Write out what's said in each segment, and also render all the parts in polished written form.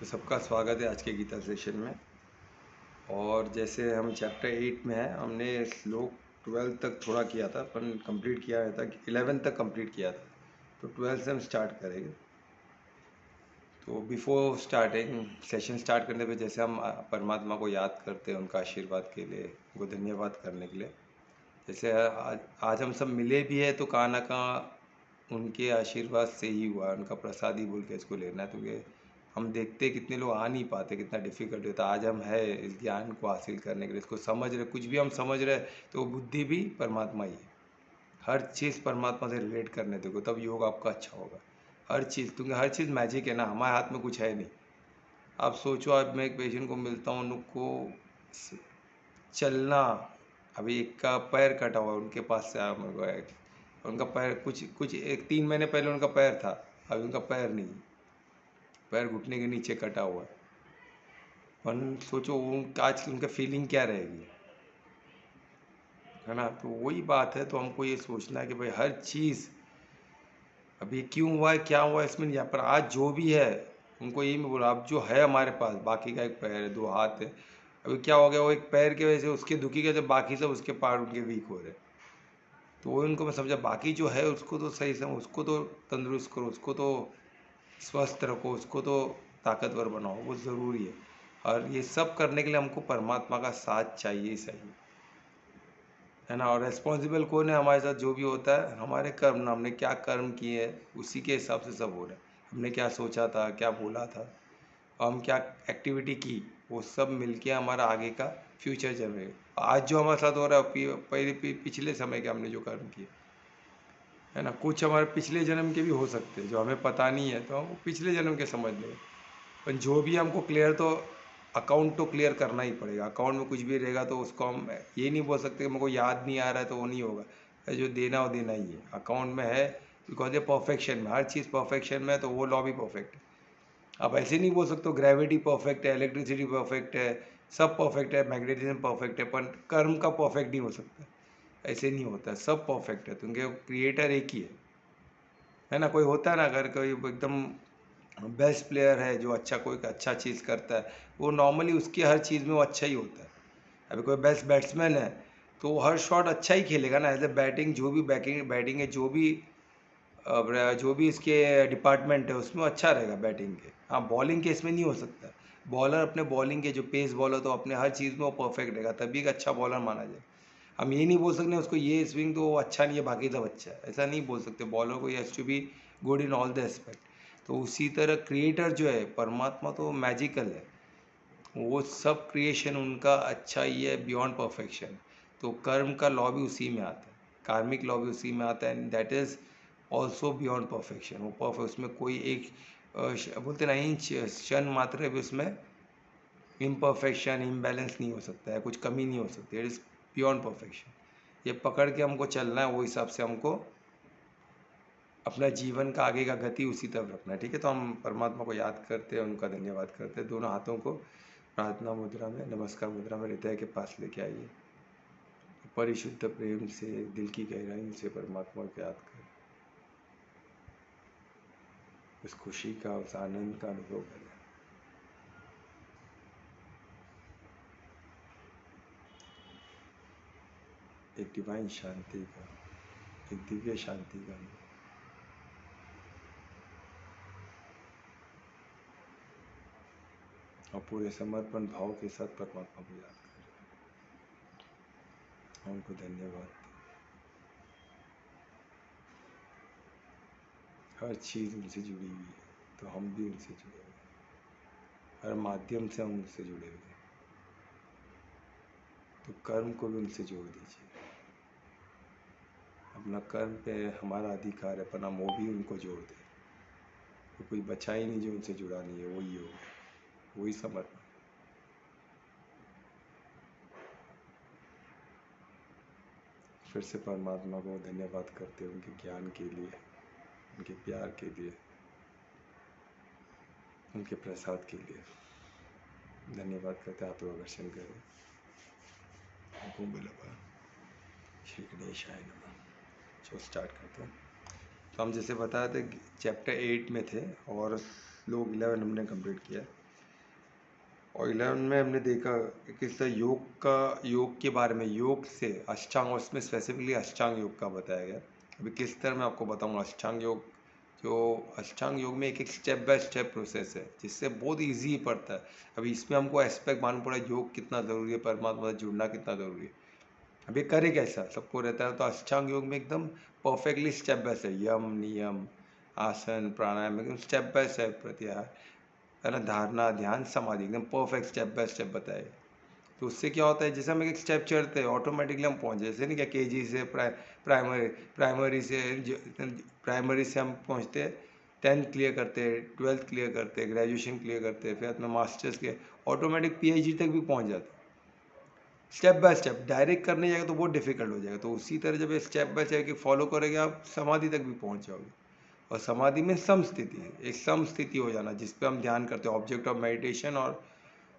तो सबका स्वागत है आज के गीता सेशन में। और जैसे हम चैप्टर 8 में हैं, हमने श्लोक 12 तक थोड़ा किया था, पर कंप्लीट किया था, 11 तक कंप्लीट किया था। तो 12 से हम स्टार्ट करेंगे। तो बिफोर स्टार्टिंग सेशन स्टार्ट करने पे जैसे हम परमात्मा को याद करते हैं, उनका आशीर्वाद के लिए, उनको धन्यवाद करने के लिए। जैसे आज हम सब मिले भी है तो कहाँ ना कहाँ उनके आशीर्वाद से ही हुआ, उनका प्रसाद ही बोल के इसको लेना है। क्योंकि हम देखते कितने लोग आ नहीं पाते, कितना डिफिकल्ट होता है। आज हम है इस ज्ञान को हासिल करने के लिए, इसको समझ रहे, कुछ भी हम समझ रहे तो वो बुद्धि भी परमात्मा ही है। हर चीज़ परमात्मा से रिलेट करने देखो, तब योग आपका अच्छा होगा। हर चीज़, क्योंकि हर चीज़ मैजिक है ना, हमारे हाथ में कुछ है नहीं। आप सोचो, अब मैं एक पेशेंट को मिलता हूँ, उनको चलना, अभी एक का पैर कटा हुआ, उनके पास से आया मेरे को, उनका पैर कुछ कुछ एक 3 महीने पहले उनका पैर था, अभी उनका पैर नहीं, पैर घुटने के नीचे कटा हुआ है। पर सोचो उनका आज उनका फीलिंग क्या रहेगी, है ना। तो वही बात है। तो हमको ये सोचना है कि भाई हर चीज़ अभी क्यों हुआ है, क्या हुआ है, इसमें नहीं है, पर आज जो भी है उनको यही मैं बोला, अब जो है हमारे पास, बाकी का एक पैर है, 2 हाथ है, अभी क्या हो गया, वो एक पैर की वजह से उसके दुखी के, जब बाकी सब उसके पार्ट उनके वीक हो रहे हैं। तो वो उनको मैं समझा, बाकी जो है उसको तो सही से, उसको तो तंदुरुस्त करो, उसको तो स्वस्थ रखो, उसको तो ताकतवर बनाओ, वो ज़रूरी है। और ये सब करने के लिए हमको परमात्मा का साथ चाहिए ही चाहिए, है ना। और रेस्पॉन्सिबल कौन है हमारे साथ, जो भी होता है हमारे कर्म ना, हमने क्या कर्म किए हैं उसी के हिसाब से सब हो रहा है। हमने क्या सोचा था, क्या बोला था, और हम क्या एक्टिविटी की, वो सब मिलके हमारा आगे का फ्यूचर जनरेट। आज जो हमारे साथ हो रहा है पहले पिछले समय के हमने जो कर्म किए, है ना। कुछ हमारे पिछले जन्म के भी हो सकते हैं जो हमें पता नहीं है, तो हम पिछले जन्म के समझ लें। पर जो भी हमको क्लियर, तो अकाउंट तो क्लियर करना ही पड़ेगा। अकाउंट में कुछ भी रहेगा तो उसको हम ये नहीं बोल सकते कि मेरे को याद नहीं आ रहा है तो वो नहीं होगा। जो देना वो देना ही है, अकाउंट में है। बिकॉज ये परफेक्शन में, हर चीज़ परफेक्शन में है, तो वो लॉ भी परफेक्ट है। आप ऐसे नहीं बोल सकते ग्रेविटी परफेक्ट है, इलेक्ट्रिसिटी परफेक्ट है, सब परफेक्ट है, मैग्नेटिज्म परफेक्ट है, पर कर्म का परफेक्ट नहीं हो सकता। ऐसे नहीं होता है, सब परफेक्ट है, क्योंकि क्रिएटर एक ही है ना। कोई होता है ना, अगर कोई एकदम बेस्ट प्लेयर है, जो अच्छा कोई अच्छा चीज़ करता है, वो नॉर्मली उसकी हर चीज़ में वो अच्छा ही होता है। अभी कोई बेस्ट बैट्समैन है तो वो हर शॉट अच्छा ही खेलेगा ना। एज ए बैटिंग, जो भी बैटिंग है, जो भी इसके डिपार्टमेंट है उसमें अच्छा रहेगा बैटिंग के। हाँ, बॉलिंग के इसमें नहीं हो सकता। बॉलर अपने बॉलिंग के, जो पेस बॉलर, तो अपने हर चीज़ में वो परफेक्ट रहेगा, तभी एक अच्छा बॉलर माना जाए। हम ये नहीं बोल सकते उसको ये स्विंग तो वो अच्छा नहीं है, बाकी सब अच्छा है, ऐसा नहीं बोल सकते। बॉलर को has to be good in all the aspect. तो उसी तरह क्रिएटर जो है परमात्मा, तो मैजिकल है, वो सब क्रिएशन उनका अच्छा ही है, बियॉन्ड परफेक्शन। तो कर्म का लॉ भी उसी में आता है, कार्मिक लॉ भी उसी में आता है, and that is also beyond perfection. वो परफेक्ट, उसमें कोई एक बोलते ना, इंच क्षण मात्र भी उसमें इम्परफेक्शन, इम्बैलेंस नहीं हो सकता है, कुछ कमी नहीं हो सकती। It is beyond perfection. ये पकड़ के हमको चलना है, वो हिसाब से हमको अपना जीवन का आगे का गति उसी तरफ रखना है। ठीक है, तो हम परमात्मा को याद करते हैं, उनका धन्यवाद करते हैं। दोनों हाथों को प्रार्थना मुद्रा में, नमस्कार मुद्रा में हृदय के पास लेके आइए। परिशुद्ध प्रेम से, दिल की गहराई से परमात्मा को याद करें, उस खुशी का, उस आनंद का अनुभव करें। एक डिवाइन शांति का, एक दिव्य शांति का अनुभव। और पूरे समर्पण भाव के साथ परमात्मा को याद करें, उनको धन्यवाद दें। हर चीज़ उनसे जुड़ी हुई है, तो हम भी उनसे जुड़े हुए हैं, हर माध्यम से हम उनसे जुड़े हुए हैं। तो कर्म को भी उनसे जोड़ दीजिए। अपना कर्म पे हमारा अधिकार है, पर हम वो भी उनको जोड़ दें। तो कोई बचा ही नहीं जो उनसे जुड़ा नहीं है, वही हो, वही समर्पण। फिर से परमात्मा को धन्यवाद करते हैं, उनके ज्ञान के लिए, उनके प्यार के लिए, उनके प्रसाद के लिए धन्यवाद करते हैं। आप लोग दर्शन करें। श्री गणेशाय नमः। चलो स्टार्ट करते हैं। तो हम जैसे बताए थे, चैप्टर 8 में थे और श्लोक 11 हमने कंप्लीट किया। और 11 में हमने देखा कि किस तरह योग के बारे में, योग से अष्टांग, और उसमें स्पेसिफिकली अष्टांग योग का बताया गया। अभी किस तरह मैं आपको बताऊंगा अष्टांग योग। जो अष्टांग योग में एक एक स्टेप बाय स्टेप प्रोसेस है, जिससे बहुत इजी पड़ता है। अभी इसमें हमको एस्पेक्ट मालूम पड़ा योग कितना ज़रूरी है, परमात्मा से जुड़ना कितना ज़रूरी है। अब ये करे कैसा, सबको रहता है। तो अष्टांग योग में एकदम परफेक्टली स्टेप बाय स्टेप, यम नियम आसन प्राणायाम एकदम स्टेप बाय स्टेप प्रत्याहार, है ना, धारणा ध्यान समाधि, एकदम परफेक्ट स्टेप बाय स्टेप बताए। तो उससे क्या होता है, जैसे हम एक स्टेप चढ़ते हैं ऑटोमेटिकली हम पहुँच, जैसे नहीं क्या केजी से प्राइमरी से हम पहुँचते हैं, 10th क्लियर करते हैं, 12th क्लियर करते हैं, ग्रेजुएशन क्लियर करते हैं, फिर अपना मास्टर्स के ऑटोमेटिक PhD तक भी पहुँच जाते हैं। स्टेप बाय स्टेप डायरेक्ट करने जाएगा तो बहुत डिफिकल्ट हो जाएगा। तो उसी तरह जब स्टेप बाय स्टेप फॉलो करेंगे आप समाधि तक भी पहुँच जाओगे। और समाधि में सम स्थिति है, एक सम स्थिति हो जाना, जिस पे हम ध्यान करते हैं, ऑब्जेक्ट ऑफ मेडिटेशन और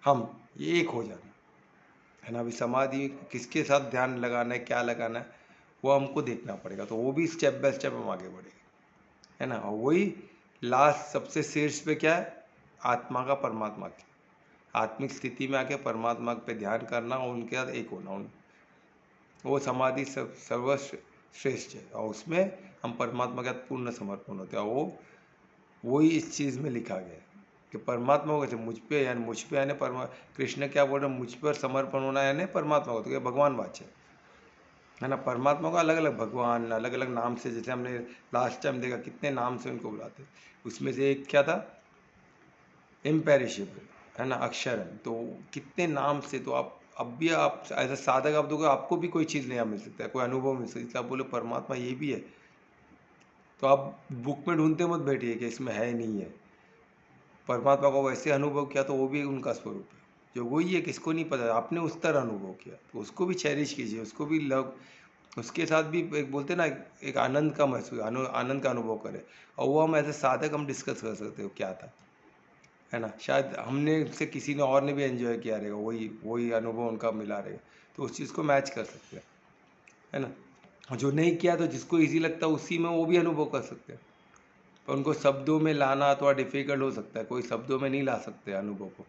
हम, ये एक हो जाना, है ना। अभी समाधि किसके साथ ध्यान लगाना है, क्या लगाना है, वो हमको देखना पड़ेगा। तो वो भी स्टेप बाय स्टेप हम आगे बढ़ेंगे, है ना। और वही लास्ट सबसे शीर्ष पे क्या है, आत्मा का परमात्मा की आत्मिक स्थिति में आके परमात्मा पे ध्यान करना और उनके साथ एक होना, वो समाधि सर्वश्रेष्ठ है। और उसमें हम परमात्मा के साथ पूर्ण समर्पण होते हैं। वो वही इस चीज़ में लिखा गया है कि परमात्मा को मुझ पे यानी कृष्ण क्या बोल रहे हैं, मुझ पर समर्पण होना यानी परमात्मा को, तो क्या भगवान वाच्य है ना। परमात्मा को अलग अलग भगवान अलग अलग नाम से, जैसे हमने लास्ट टाइम देखा कितने नाम से उनको बुलाते, उसमें से एक क्या था, इम्पेरिशेबल, है ना, अक्षरम। तो कितने नाम से, तो आप अब भी आप एज अ साधक आप दोगे, आपको भी कोई चीज़ नया मिल सकता है, कोई अनुभव मिल सकता है। इसलिए आप बोले परमात्मा ये भी है, तो आप बुक में ढूंढते मत बैठिए कि इसमें है नहीं है। परमात्मा को वैसे अनुभव किया तो वो भी उनका स्वरूप है, जो वही है, किसको नहीं पता, आपने उस तरह अनुभव किया तो उसको भी चेरिश कीजिए, उसको भी लव, उसके साथ भी एक बोलते ना, एक आनंद का महसूस, आनंद का अनुभव करें। और वो हम एज ए साधक हम डिस्कस कर सकते हो क्या था, है ना। शायद हमने से किसी ने और ने भी एंजॉय किया रहेगा, वही वही अनुभव उनका मिला रहेगा, तो उस चीज़ को मैच कर सकते हैं, है ना। और जो नहीं किया तो जिसको ईजी लगता है उसी में वो भी अनुभव कर सकते हैं। पर उनको शब्दों में लाना थोड़ा डिफिकल्ट हो सकता है, कोई शब्दों में नहीं ला सकते अनुभव को।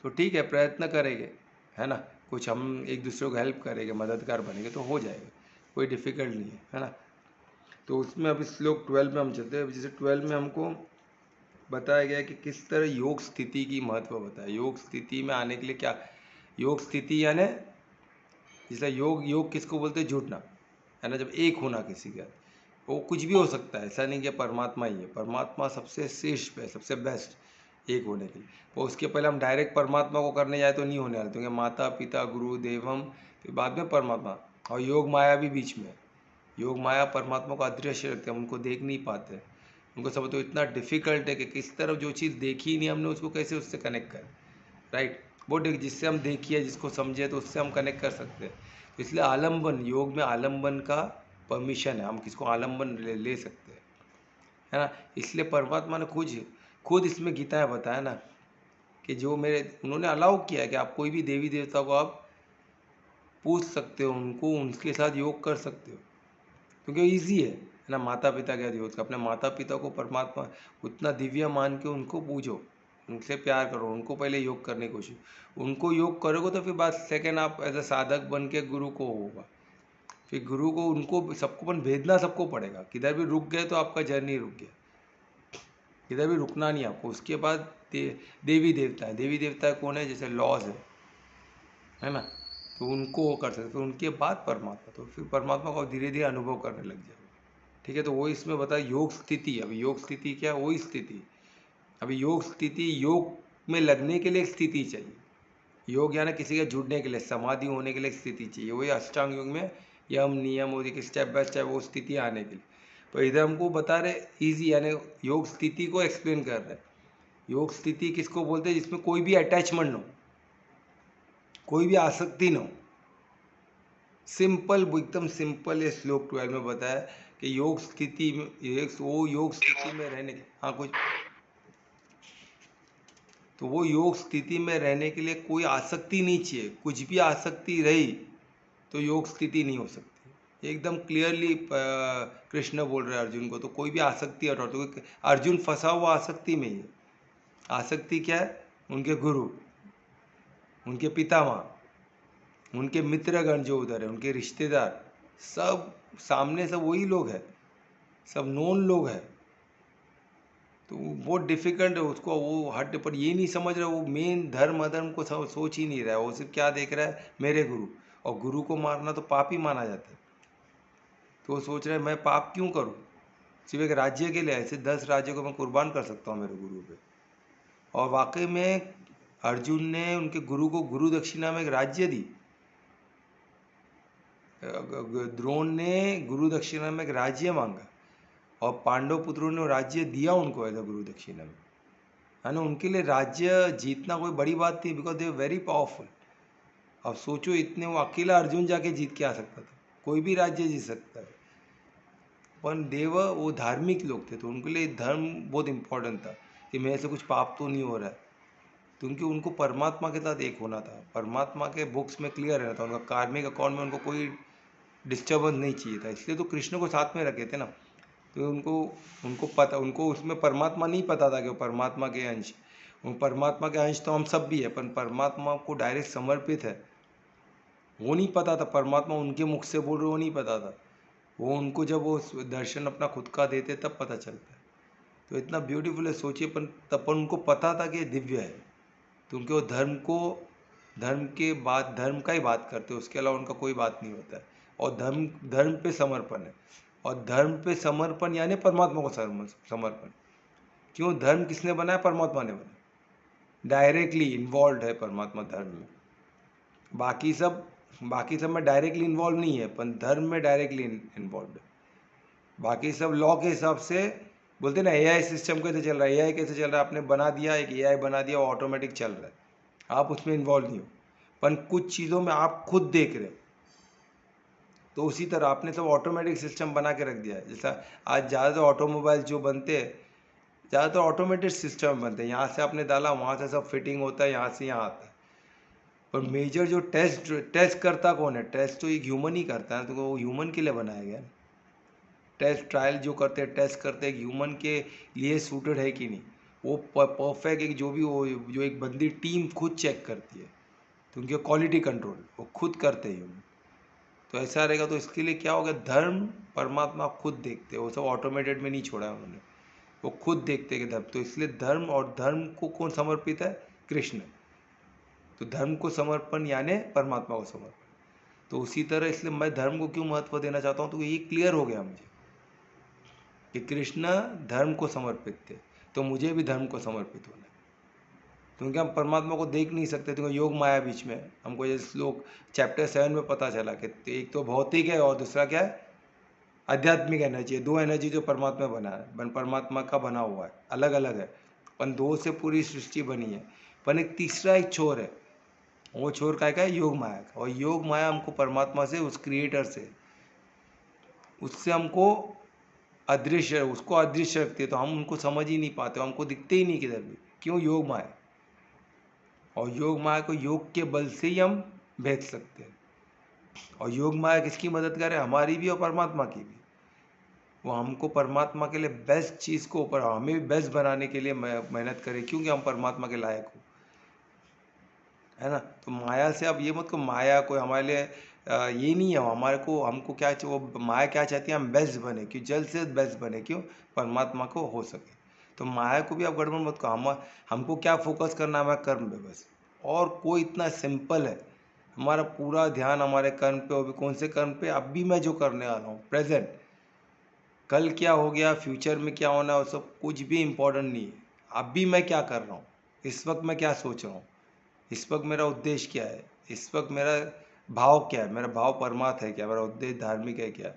तो ठीक है, प्रयत्न करेंगे, है ना, कुछ हम एक दूसरे को हेल्प करेंगे, मददगार बनेंगे तो हो जाएगा, कोई डिफिकल्ट नहीं है ना। तो उसमें अभी श्लोक 12 में हम चलते हैं। जैसे 12 में हमको बताया गया कि किस तरह योग स्थिति की महत्व बताया। योग स्थिति में आने के लिए क्या, योग स्थिति यानी जैसे योग किसको बोलते हैं, जुटना, है ना, जब एक होना किसी का, वो कुछ भी हो सकता है, ऐसा नहीं कि परमात्मा ही है, परमात्मा सबसे श्रेष्ठ है, सबसे बेस्ट एक होने के लिए। तो उसके पहले हम डायरेक्ट परमात्मा को करने जाए तो नहीं होने वाले, क्योंकि माता पिता गुरु देवम, फिर बाद में परमात्मा, और योग माया भी बीच में। योग माया परमात्मा को अदृश्य रखते हैं, हम उनको देख नहीं पाते, उनको सब तो इतना डिफिकल्ट है कि किस तरह जो चीज़ देखी ही नहीं हमने उसको कैसे उससे कनेक्ट करें, राइट। वो जिससे हम देखिए, जिसको समझे, तो उससे हम कनेक्ट कर सकते हैं। तो इसलिए आलम्बन, योग में आलम्बन का परमिशन है, हम किसको आलम्बन ले सकते हैं, है ना। इसलिए परमात्मा ने खुद इसमें गीता में बताया ना कि जो मेरे, उन्होंने अलाउ किया है कि आप कोई भी देवी देवता को आप पूछ सकते हो, उनको उनके साथ योग कर सकते हो, क्योंकि ईजी है ना। माता पिता का योग, अपने माता पिता को परमात्मा उतना दिव्य मान के उनको पूजो, उनसे प्यार करो, उनको पहले योग करने की कोशिश, उनको योग करोगे तो फिर बात सेकंड आप एज अ साधक बन के गुरु को होगा। फिर गुरु को उनको सबको अपन भेजना सबको पड़ेगा, किधर भी रुक गए तो आपका जर्नी रुक गया, किधर भी रुकना नहीं आपको। उसके बाद देवी देवता है, देवी देवता कौन है, जैसे लॉज है ना, तो उनको वो कर सकते, फिर उनके बाद परमात्मा, तो फिर परमात्मा को धीरे धीरे अनुभव करने लग जाए, ठीक है। तो वो इसमें बताया योग स्थिति। अभी योग स्थिति क्या है, वही स्थिति। अभी योग स्थिति, योग में लगने के लिए एक स्थिति चाहिए, योग यानी किसी के जुड़ने के लिए, समाधि होने के लिए एक स्थिति चाहिए, वही अष्टांग योग में यम नियम और स्टेप बाय स्टेप वो स्थिति आने के लिए। तो इधर हमको बता रहे इजी, यानी योग स्थिति को एक्सप्लेन कर रहे हैं। योग स्थिति किसको बोलते हैं, जिसमें कोई भी अटैचमेंट न हो, कोई भी आसक्ति न हो, सिंपल, एकदम सिंपल। ये श्लोक 12 में बताया कि योग स्थिति में वो योग स्थिति में रहने के, हाँ कुछ, तो वो योग स्थिति में रहने के लिए कोई आसक्ति नहीं चाहिए, कुछ भी आसक्ति रही तो योग स्थिति नहीं हो सकती। एकदम क्लियरली कृष्ण बोल रहे हैं अर्जुन को, तो कोई भी आसक्ति हटाओ, तो अर्जुन फंसा हुआ आसक्ति में ही है। आसक्ति क्या है, उनके गुरु, उनके पितामह, उनके मित्रगण जो उधर है, उनके रिश्तेदार, सब सामने सब वही लोग हैं, सब नोन लोग हैं। तो बहुत डिफिकल्ट है उसको, वो हट पर ये नहीं समझ रहा, वो मेन धर्म अधर्म को सोच ही नहीं रहा है। वो सिर्फ क्या देख रहा है, मेरे गुरु, और गुरु को मारना तो पाप ही माना जाता है। तो वो सोच रहा है मैं पाप क्यों करूं, सिर्फ एक राज्य के लिए, ऐसे 10 राज्यों को मैं कुर्बान कर सकता हूँ मेरे गुरु पे। और वाकई में अर्जुन ने उनके गुरु को गुरु दक्षिणा में एक राज्य दी। द्रोण ने गुरु दक्षिणा में एक राज्य मांगा, और पांडव पुत्रों ने राज्य दिया उनको एज अ गुरु दक्षिणा में, है ना। उनके लिए राज्य जीतना कोई बड़ी बात थी, बिकॉज दे वेरी पावरफुल। अब सोचो, इतने वो अकेला अर्जुन जाके जीत के आ सकता था, कोई भी राज्य जीत सकता है। पर देव वो धार्मिक लोग थे, तो उनके लिए धर्म बहुत इंपॉर्टेंट था कि मेरे से कुछ पाप तो नहीं हो रहा है, क्योंकि उनको परमात्मा के साथ एक होना था। परमात्मा के बुक्स में क्लियर रहना था, उनका कार्मिक अकाउंट में उनको कोई डिस्टर्बेंस नहीं चाहिए था, इसलिए तो कृष्ण को साथ में रखे थे ना। तो उनको उसमें परमात्मा नहीं पता था कि वो परमात्मा के अंश, वो परमात्मा के अंश तो हम सब भी है, पर परमात्मा को डायरेक्ट समर्पित है वो नहीं पता था। परमात्मा उनके मुख से बोल रहे वो नहीं पता था, वो उनको जब वो दर्शन अपना खुद का देते तब पता चलता है। तो इतना ब्यूटीफुल है, सोचिए। तब उनको पता था कि ये दिव्य है, तो उनके वो धर्म के बाद धर्म का ही बात करते, उसके अलावा उनका कोई बात नहीं होता है। और धर्म पे समर्पण है, और धर्म पे समर्पण यानी परमात्मा को समर्पण। क्यों, धर्म किसने बनाया, परमात्मा ने बनाया, डायरेक्टली इन्वॉल्व है परमात्मा धर्म में। बाकी सब में डायरेक्टली इन्वॉल्व नहीं है, पर धर्म में डायरेक्टली इन्वॉल्व है। बाकी सब लॉ के हिसाब से बोलते ना, एआई सिस्टम कैसे चल रहा है, एआई कैसे चल रहा है, आपने बना दिया, एक एआई बना दिया, वो ऑटोमेटिक चल रहा है, आप उसमें इन्वॉल्व नहीं हो। पर कुछ चीज़ों में आप खुद देख रहे हो, तो उसी तरह आपने सब ऑटोमेटिक सिस्टम बना के रख दिया है। जैसा आज ज़्यादातर ऑटोमोबाइल जो बनते हैं, ज़्यादातर ऑटोमेटेड सिस्टम बनते हैं, यहाँ से आपने डाला, वहाँ से सब फिटिंग होता है, यहाँ से यहाँ आता है। पर मेजर जो टेस्ट करता कौन है, टेस्ट तो एक ह्यूमन ही करता है, तो वो ह्यूमन के लिए बनाया गया है। टेस्ट ट्रायल जो करते हैं, टेस्ट करते हैं ह्यूमन के लिए सूटेड है कि नहीं, वो परफेक्ट, एक जो भी हो, जो एक बंदी टीम खुद चेक करती है, तो उनके क्वालिटी कंट्रोल वो खुद करते हैं ह्यूमन। तो ऐसा रहेगा, तो इसके लिए क्या होगा, धर्म परमात्मा खुद देखते हैं, वो सब ऑटोमेटेड में नहीं छोड़ा है उन्होंने, वो खुद देखते हैं कि धर्म। तो इसलिए धर्म, और धर्म को कौन समर्पित है, कृष्ण। तो धर्म को समर्पण यानी परमात्मा को समर्पण। तो उसी तरह इसलिए मैं धर्म को क्यों महत्व देना चाहता हूँ, तो ये क्लियर हो गया मुझे कि कृष्ण धर्म को समर्पित थे, तो मुझे भी धर्म को समर्पित होना है। क्योंकि हम परमात्मा को देख नहीं सकते, तो योग माया बीच में हमको ये श्लोक चैप्टर 7 में पता चला कि एक तो भौतिक है और दूसरा क्या है, आध्यात्मिक एनर्जी है। दो एनर्जी जो परमात्मा बना है, परमात्मा का बना हुआ है, अलग अलग है, पर दो से पूरी सृष्टि बनी है। पर एक तीसरा एक छोर है, वो छोर का है योग माया का। और योग माया हमको परमात्मा से, उस क्रिएटर से, उससे हमको अदृश्य, उसको अदृश्य रखती है, तो हम उनको समझ ही नहीं पाते, हमको दिखते ही नहीं किधर भी। क्यों, योग माया। और योग माया को योग के बल से ही हम भेज सकते हैं। और योग माया किसकी मदद करे, हमारी भी और परमात्मा की भी। वो हमको परमात्मा के लिए बेस्ट चीज़ को ऊपर, हमें भी बेस्ट बनाने के लिए मेहनत करे, क्योंकि हम परमात्मा के लायक हो, है ना। तो माया से अब ये मत को, माया कोई हमारे लिए ये नहीं है, हमारे को, हमको क्या चाहिए, वो माया क्या चाहती है, हम बेस्ट बने, क्यों, जल्द से बेस्ट बने, क्यों, परमात्मा को हो सके। तो माया को भी आप गड़बड़ मत को, हमको क्या फोकस करना है, हमारे कर्म पे बस। और कोई इतना सिंपल है, हमारा पूरा ध्यान हमारे कर्म पे, वो भी कौन से कर्म पे, अब भी मैं जो करने वाला हूँ प्रेजेंट, कल क्या हो गया, फ्यूचर में क्या होना है, वो सब कुछ भी इम्पोर्टेंट नहीं है। अब भी मैं क्या कर रहा हूँ, इस वक्त मैं क्या सोच रहा हूँ, इस वक्त मेरा उद्देश्य क्या है, इस वक्त मेरा भाव क्या है, मेरा भाव परमार्थ है क्या, मेरा उद्देश्य धार्मिक है क्या,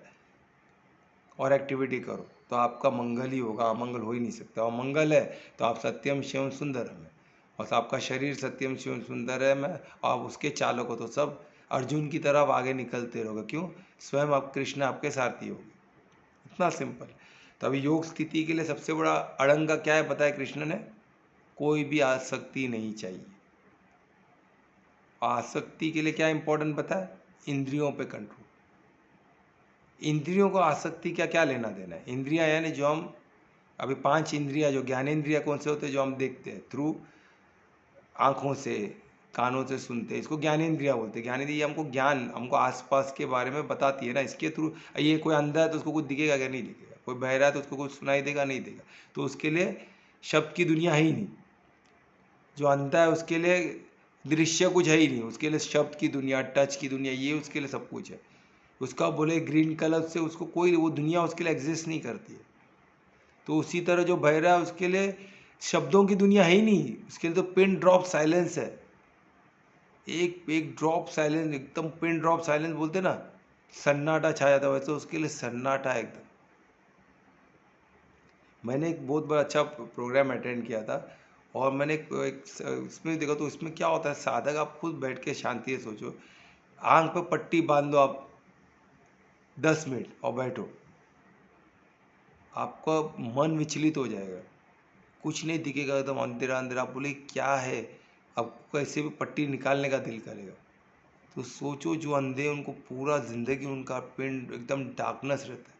और एक्टिविटी करो तो आपका मंगल ही होगा, अमंगल हो ही नहीं सकता। और मंगल है तो आप सत्यम शिवम सुंदरम है, और आपका शरीर सत्यम शिवम सुंदर है, मैं आप उसके चालक हो, तो सब अर्जुन की तरफ आगे निकलते रहोगे, क्यों, स्वयं आप कृष्ण आपके सारथी होगे। इतना सिंपल। तो अभी योग स्थिति के लिए सबसे बड़ा अड़ंगा क्या है बताया कृष्ण ने, कोई भी आसक्ति नहीं चाहिए। आसक्ति के लिए क्या इंपॉर्टेंट बताया, इंद्रियों पे कंट्रोल। इंद्रियों को आसक्ति क्या क्या लेना देना है, इंद्रियां यानी जो हम अभी 5 इंद्रियां, जो ज्ञानेंद्रिया कौन से होते हैं, जो हम देखते हैं थ्रू आँखों से, कानों से सुनते हैं, इसको ज्ञानेंद्रिया बोलते हैं। ज्ञानेंद्रिय हमको ज्ञान, हमको आसपास के बारे में बताती है ना, इसके थ्रू। ये कोई अंधा है तो उसको कुछ दिखेगा क्या? नहीं दिखेगा। कोई बहरा है तो उसको कुछ सुनाई देगा? नहीं देगा। तो उसके लिए शब्द की दुनिया है ही नहीं। जो अंधा है उसके लिए दृश्य कुछ है ही नहीं, उसके लिए शब्द की दुनिया, टच की दुनिया, ये उसके लिए सब कुछ है। उसका बोले ग्रीन कलर से, उसको कोई वो दुनिया उसके लिए एग्जिस्ट नहीं करती है। तो उसी तरह जो बहरा है उसके लिए शब्दों की दुनिया है ही नहीं, उसके लिए तो पिन ड्रॉप साइलेंस है। एक एक ड्रॉप साइलेंस, एकदम पिन ड्रॉप साइलेंस बोलते ना, सन्नाटा छा जाता है, वैसे उसके लिए सन्नाटा है एकदम। मैंने एक बहुत बड़ा अच्छा प्रोग्राम अटेंड किया था, और मैंने एक इसमें देखा, तो इसमें क्या होता है, साधक आप खुद बैठ के शांति से सोचो, आंख पे पट्टी बांध दो आप 10 मिनट और बैठो, आपका मन विचलित हो जाएगा, कुछ नहीं दिखेगा, एकदम अंधेरा अंधेरा। आप बोले क्या है, आपको कैसे भी पट्टी निकालने का दिल करेगा। तो सोचो जो अंधे हैं, उनको पूरा ज़िंदगी उनका पिंड एकदम डार्कनेस रहता है,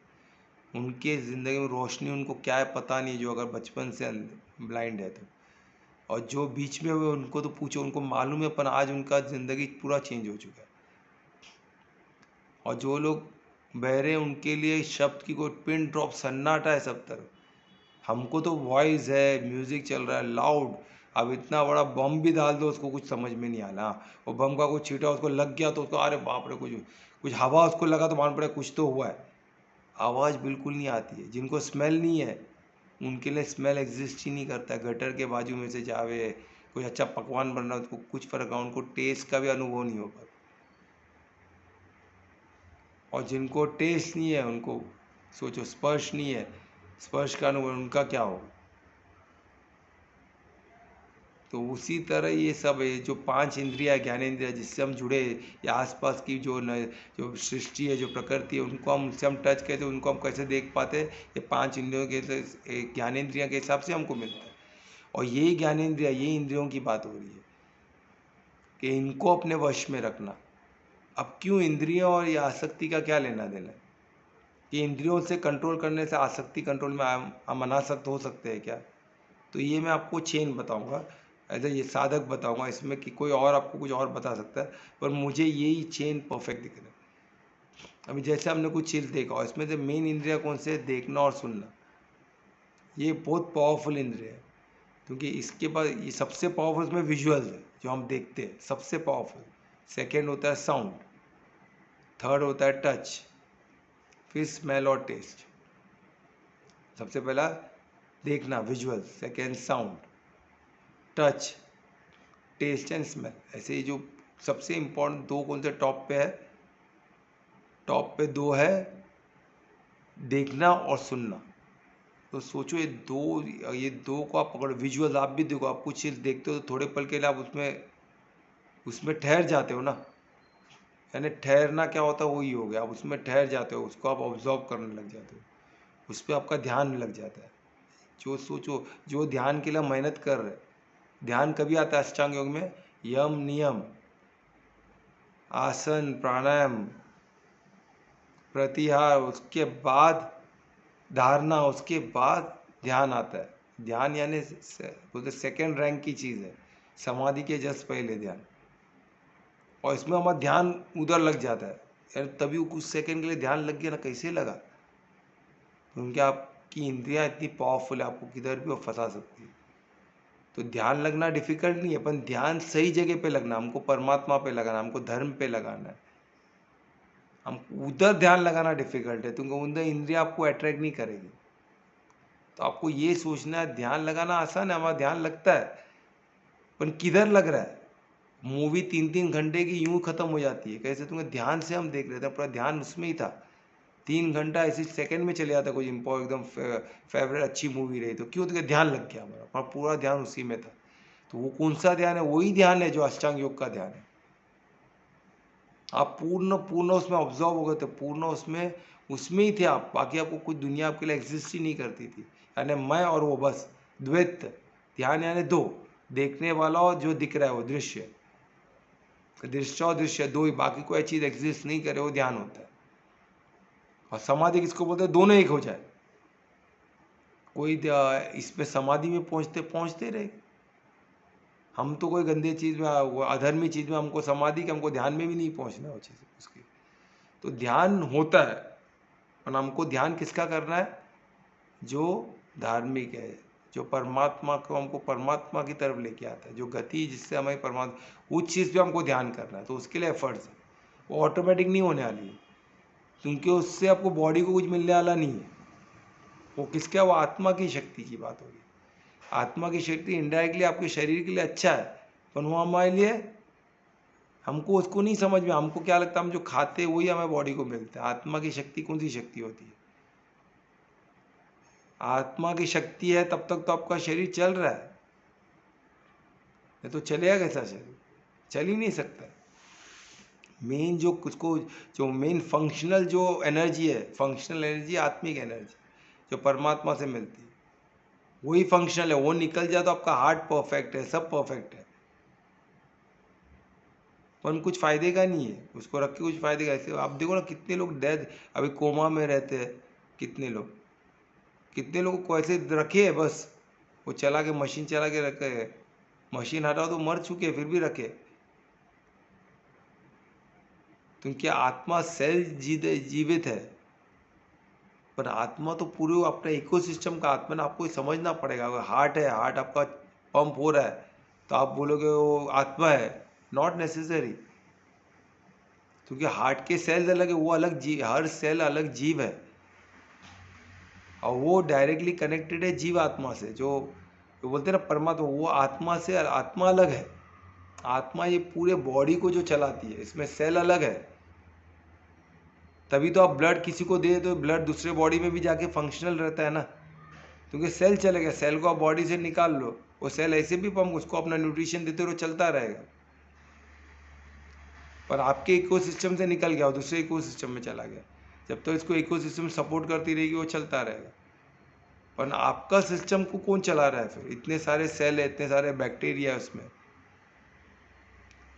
उनके ज़िंदगी में रोशनी उनको क्या है पता नहीं, जो अगर बचपन से ब्लाइंड है तो। और जो बीच में हुए उनको तो पूछो, उनको मालूम है, पर आज उनका ज़िंदगी पूरा चेंज हो चुका है। और जो लोग बहरे हैं उनके लिए शब्द की कोई पिन ड्रॉप सन्नाटा है सब तरफ। हमको तो वॉइस है, म्यूज़िक चल रहा है लाउड, अब इतना बड़ा बम भी डाल दो उसको कुछ समझ में नहीं आना। वो बम का कुछ छीटा उसको लग गया तो उसको अरे बाप रे, कुछ कुछ हवा उसको लगा तो मालूम पड़ा कुछ तो हुआ है। आवाज़ बिल्कुल नहीं आती है। जिनको स्मेल नहीं है उनके लिए स्मेल एग्जिस्ट ही नहीं करता। गटर के बाजू में से जावे, कुछ अच्छा पकवान बन रहा है उसको कुछ फर्क है, उनको टेस्ट का भी अनुभव नहीं होगा। और जिनको टेस्ट नहीं है उनको सोचो स्पर्श नहीं है, स्पर्श का अनुभव, उनका क्या होगा। तो उसी तरह ये सब है, जो 5 इंद्रिया, ज्ञानेंद्रिया जिससे हम जुड़े, या आसपास की जो सृष्टि है, जो प्रकृति है, उनको हम उनसे हम टच करते, उनको हम कैसे देख पाते हैं, ये 5 इंद्रियों के ज्ञानेंद्रिया के हिसाब से हमको मिलता है। और यही ज्ञानेंद्रिया, ये इंद्रियों की बात हो रही है कि इनको अपने वश में रखना। अब क्यों इंद्रियों और ये आसक्ति का क्या लेना देना है? कि इंद्रियों से कंट्रोल करने से आसक्ति कंट्रोल में हम अनासक्त हो सकते हैं क्या? तो ये मैं आपको चेन बताऊंगा, एज ए ये साधक बताऊंगा इसमें, कि कोई और आपको कुछ और बता सकता है, पर मुझे यही चेन परफेक्ट दिख रहा है। अभी जैसे हमने कुछ चीज़ देखा, और इसमें से मेन इंद्रिया कौन से? देखना और सुनना। ये बहुत पावरफुल इंद्रिय है, क्योंकि इसके बाद ये सबसे पावरफुल इसमें विजुअल्स है, जो हम देखते हैं सबसे पावरफुल। सेकेंड होता है साउंड, थर्ड होता है टच, फिर स्मेल और टेस्ट। सबसे पहला देखना visual, second sound, touch, taste and smell. ऐसे ही जो सबसे इम्पोर्टेंट दो कौन से टॉप पे है? टॉप पे दो है, देखना और सुनना। तो सोचो ये दो को आप पकड़ो। विजुअल आप भी देखो, आप कुछ चीज़ देखते हो तो थोड़े पल के लिए आप उसमें ठहर जाते हो ना। यानी ठहरना क्या होता है, वही हो गया, आप उसमें ठहर जाते हो, उसको आप ऑब्जर्व करने लग जाते हो, उस पर आपका ध्यान लग जाता है। जो सोचो, जो ध्यान के लिए मेहनत कर रहे, ध्यान कभी आता है अष्टांग योग में? यम नियम, आसन, प्राणायाम, प्रत्याहार, उसके बाद धारणा, उसके बाद ध्यान आता है। ध्यान यानी बोलते सेकेंड रैंक की चीज़ है, समाधि के जस्ट पहले ध्यान। और इसमें हमारा ध्यान उधर लग जाता है, यार तभी कुछ सेकंड के लिए ध्यान लग गया ना, कैसे लगा? क्योंकि आपकी इंद्रियां इतनी पावरफुल है, आपको किधर भी वो फंसा सकती है। तो ध्यान लगना डिफिकल्ट नहीं है, पर ध्यान सही जगह पे लगना, हमको परमात्मा पे लगाना, हमको धर्म पे लगाना है। हम उधर ध्यान लगाना डिफिकल्ट है, क्योंकि उधर इंद्रिया आपको अट्रैक्ट नहीं करेगी। तो आपको ये सोचना है, ध्यान लगाना आसान है, हमारा ध्यान लगता है, पर किधर लग रहा है? मूवी 3-3 घंटे की यूं खत्म हो जाती है, कैसे? तुम्हें ध्यान से हम देख रहे थे, पूरा ध्यान उसमें ही था। 3 घंटा ऐसे सेकंड में चले जाता, कुछ एकदम फेवरेट अच्छी मूवी रही तो क्यों? तो ध्यान लग गया हमारा, पर पूरा ध्यान उसी में था। तो वो कौन सा ध्यान है? वही ध्यान है जो अष्टांग योग का ध्यान है। आप पूर्ण पूर्ण उसमें ऑब्जर्व हो गए थे, पूर्ण उसमें ही थे आप, बाकी आपको कुछ दुनिया आपके लिए एग्जिस्ट ही नहीं करती थी। यानी मैं और वो, बस द्वैत ध्यान, यानी दो, देखने वाला और जो दिख रहा है वो दृश्य, दृश्य और दृश्य दो ही, बाकी कोई चीज़ एग्जिस्ट नहीं करे, वो ध्यान होता है। और समाधि किसको बोलते हैं? दोनों एक हो जाए। कोई इसमें समाधि में पहुंचते पहुंचते रहे, हम तो कोई गंदे चीज़ में वो अधर्मी चीज़ में हमको समाधि के हमको ध्यान में भी नहीं पहुंचना वो चीज़ उसकी। तो ध्यान होता है, और हमको ध्यान किसका करना है? जो धार्मिक है, जो परमात्मा को हमको परमात्मा की तरफ लेके आता है, जो गति जिससे हमें परमात्मा उस चीज़ पे हमको ध्यान करना है। तो उसके लिए एफर्ट्स है, वो ऑटोमेटिक नहीं होने वाली है, क्योंकि उससे आपको बॉडी को कुछ मिलने वाला नहीं है। वो किसका? वो आत्मा की शक्ति की बात होगी। आत्मा की शक्ति इनडायरेक्टली आपके शरीर के लिए अच्छा है, पर वो हमारे लिए, हमको उसको नहीं समझ में। हमको क्या लगता है हम जो खाते हैं वही हमें बॉडी को मिलता है। आत्मा की शक्ति कौन सी शक्ति होती है? आत्मा की शक्ति है तब तक तो आपका शरीर चल रहा है, नहीं तो चलेगा कैसा शरीर? चल ही नहीं सकता। मेन जो उसको, जो मेन फंक्शनल जो एनर्जी है, फंक्शनल एनर्जी आत्मिक एनर्जी जो परमात्मा से मिलती है, वही फंक्शनल है। वो निकल जाए तो आपका हार्ट परफेक्ट है, सब परफेक्ट है, पर कुछ फायदे का नहीं है। उसको रख के कुछ फायदे का। ऐसे आप देखो ना, कितने लोग डेथ अभी कोमा में रहते हैं, कितने लोग, कितने लोगों को ऐसे रखे है, बस वो चला के मशीन चला के रखे है, मशीन हटाओ तो मर चुके फिर भी रखे। क्योंकि आत्मा सेल जीवित है, पर आत्मा तो पूरे अपने इकोसिस्टम का आत्मा ना, आपको समझना पड़ेगा। अगर हार्ट है, हार्ट आपका पंप हो रहा है, तो आप बोलोगे वो आत्मा है, नॉट नेसेसरी। क्योंकि हार्ट के सेल्स अलग है, वो अलग जीव, हर सेल अलग जीव है, और वो डायरेक्टली कनेक्टेड है जीव आत्मा से। जो बोलते हैं ना परमात्मा, वो आत्मा से, आत्मा अलग है। आत्मा ये पूरे बॉडी को जो चलाती है, इसमें सेल अलग है। तभी तो आप ब्लड किसी को दे तो ब्लड दूसरे बॉडी में भी जाके फंक्शनल रहता है ना, क्योंकि सेल चले गया। सेल को आप बॉडी से निकाल लो, वो सेल ऐसे भी पंप, उसको अपना न्यूट्रिशन देते रहो, चलता रहेगा। पर आपके इकोसिस्टम से निकल गया, वो दूसरे इकोसिस्टम में चला गया। जब तक तो इसको इकोसिस्टम सपोर्ट करती रहेगी, वो चलता रहेगा। पर आपका सिस्टम को कौन चला रहा है फिर? इतने सारे सेल है, इतने सारे बैक्टीरिया है उसमें,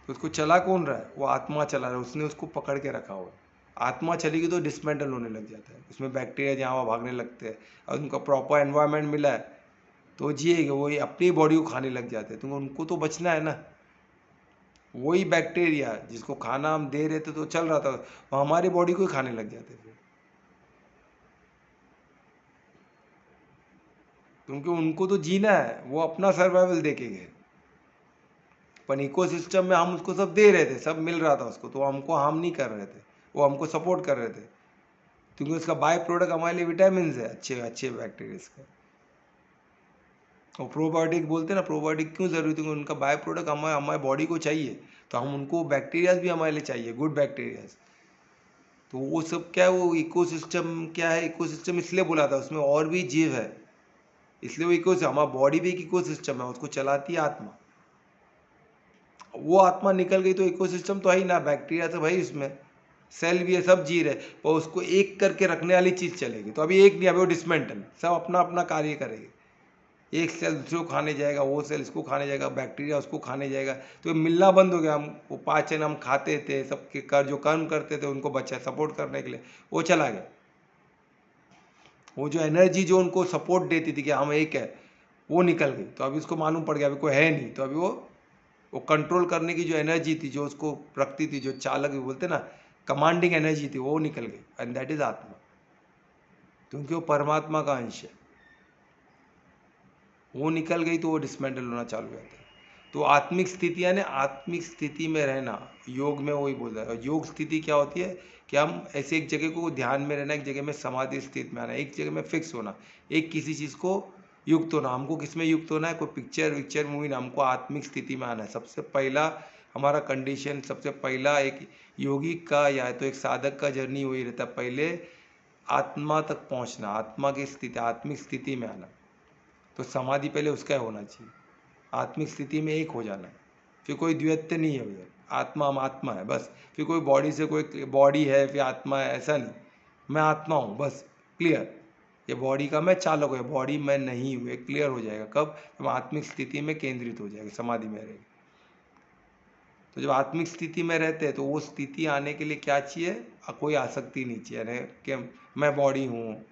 तो उसको चला कौन रहा है? वो आत्मा चला रहा है, उसने उसको पकड़ के रखा हुआ है। आत्मा चलेगी तो डिसमेंटल होने लग जाता है, उसमें बैक्टीरिया जहाँ वहाँ भागने लगते हैं, और उनका प्रॉपर एनवायरनमेंट मिला है तो जिएगा। वो अपनी बॉडी को खाने लग जाते हैं, तो उनको तो बचना है ना। वही बैक्टीरिया जिसको खाना हम दे रहे थे तो चल रहा था, वो हमारी बॉडी को ही खाने लग जाते फिर, क्योंकि उनको तो जीना है, वो अपना सर्वाइवल देखेंगे। पर इकोसिस्टम में हम उसको सब दे रहे थे, सब मिल रहा था उसको, तो हमको हार्म नहीं कर रहे थे, वो हमको सपोर्ट कर रहे थे, क्योंकि उसका बाय प्रोडक्ट हमारे लिए विटामिन है, अच्छे अच्छे बैक्टीरिया का। और प्रोबायोटिक बोलते हैं ना, प्रोबायोटिक क्यों जरूरी है? क्योंकि उनका बाय प्रोडक्ट हमारे हमारे बॉडी को चाहिए, तो हम उनको बैक्टीरियाज भी हमारे लिए चाहिए, गुड बैक्टीरियाज। तो वो सब क्या है, वो इकोसिस्टम क्या है? इकोसिस्टम इसलिए बोला था, उसमें और भी जीव है, इसलिए वो इकोसिस्टम, हमारा बॉडी भी एक इकोसिस्टम है, उसको चलाती है आत्मा। वो आत्मा निकल गई तो इकोसिस्टम तो है ही ना, बैक्टीरिया तो भाई उसमें, सेल भी है, सब जी रहे, पर उसको एक करके रखने वाली चीज़ चलेगी। तो अभी एक नहीं, अभी वो डिसमेंटल, सब अपना अपना कार्य करेगी। एक सेल दूसरे को खाने जाएगा, वो सेल इसको खाने जाएगा, बैक्टीरिया उसको खाने जाएगा, तो मिलना बंद हो गया। हम वो पाचन हम खाते थे, सबके कर जो कर्म करते थे उनको बच्चा सपोर्ट करने के लिए, वो चला गया। वो जो एनर्जी जो उनको सपोर्ट देती थी कि हम एक है, वो निकल गई। तो अभी उसको मालूम पड़ गया अभी कोई है नहीं, तो अभी वो कंट्रोल करने की जो एनर्जी थी, जो उसको रखती थी, जो चालक भी बोलते ना, कमांडिंग एनर्जी थी, वो निकल गई, एंड दैट इज आत्मा, क्योंकि वो परमात्मा का अंश है। वो निकल गई तो वो डिसमेंटल होना चालू हो जाता है। तो आत्मिक स्थिति यानी आत्मिक स्थिति में रहना, योग में वही बोल रहा है। और योग स्थिति क्या होती है कि हम ऐसे एक जगह को ध्यान में रहना, एक जगह में समाधि स्थिति में आना, एक जगह में फिक्स होना, एक किसी चीज़ को युक्त होना। हमको किस में युक्त होना है? कोई पिक्चर मूवी ना, हमको आत्मिक स्थिति में आना है। सबसे पहला हमारा कंडीशन, सबसे पहला एक योगी का या तो एक साधक का जर्नी वही रहता है, पहले आत्मा तक पहुंचना, आत्मा की स्थिति, आत्मिक स्थिति में आना। तो समाधि पहले उसका होना चाहिए, आत्मिक स्थिति में एक हो जाना है। फिर कोई द्वैत नहीं है उधर, आत्मा हम आत्मा है बस। फिर कोई बॉडी से कोई बॉडी है फिर आत्मा है, ऐसा नहीं। मैं आत्मा हूँ बस, क्लियर। ये बॉडी का मैं चालक है, बॉडी मैं नहीं हूँ, क्लियर हो जाएगा कब? जब आत्मिक स्थिति में केंद्रित हो जाएगा, समाधि में रहेगी। तो जब आत्मिक स्थिति में रहते हैं तो वो स्थिति आने के लिए क्या चाहिए? कोई आसक्ति नहीं चाहिए, यानी कि मैं बॉडी हूँ,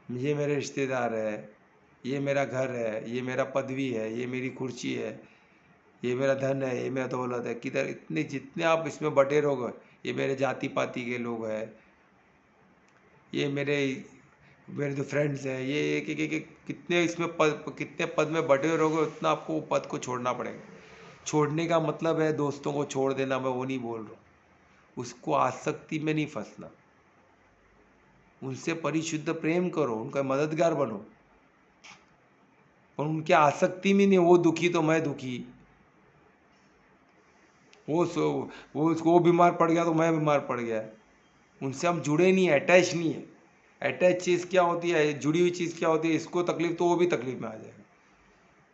ये मेरे रिश्तेदार है, ये मेरा घर है, ये मेरा पदवी है, ये मेरी कुर्सी है, ये मेरा धन है, ये मेरा दौलत है, किधर इतने जितने आप इसमें बटे रहोगे, ये मेरे जाति पाति के लोग हैं, ये मेरे मेरे जो फ्रेंड्स हैं, ये एक कितने इसमें कितने पद में बटे रहोगे, उतना आपको पद को छोड़ना पड़ेगा। छोड़ने का मतलब है दोस्तों को छोड़ देना, मैं वो नहीं बोल रहा हूँ। उसको आसक्ति में नहीं फंसना, उनसे परिशुद्ध प्रेम करो, उनका मददगार बनो, पर उनकी आसक्ति में नहीं। वो दुखी तो मैं दुखी, वो बीमार पड़ गया तो मैं बीमार पड़ गया। उनसे हम जुड़े नहीं, अटैच नहीं है। अटैच चीज़ क्या होती है, जुड़ी हुई चीज़ क्या होती है, इसको तकलीफ तो वो भी तकलीफ में आ जाएगा।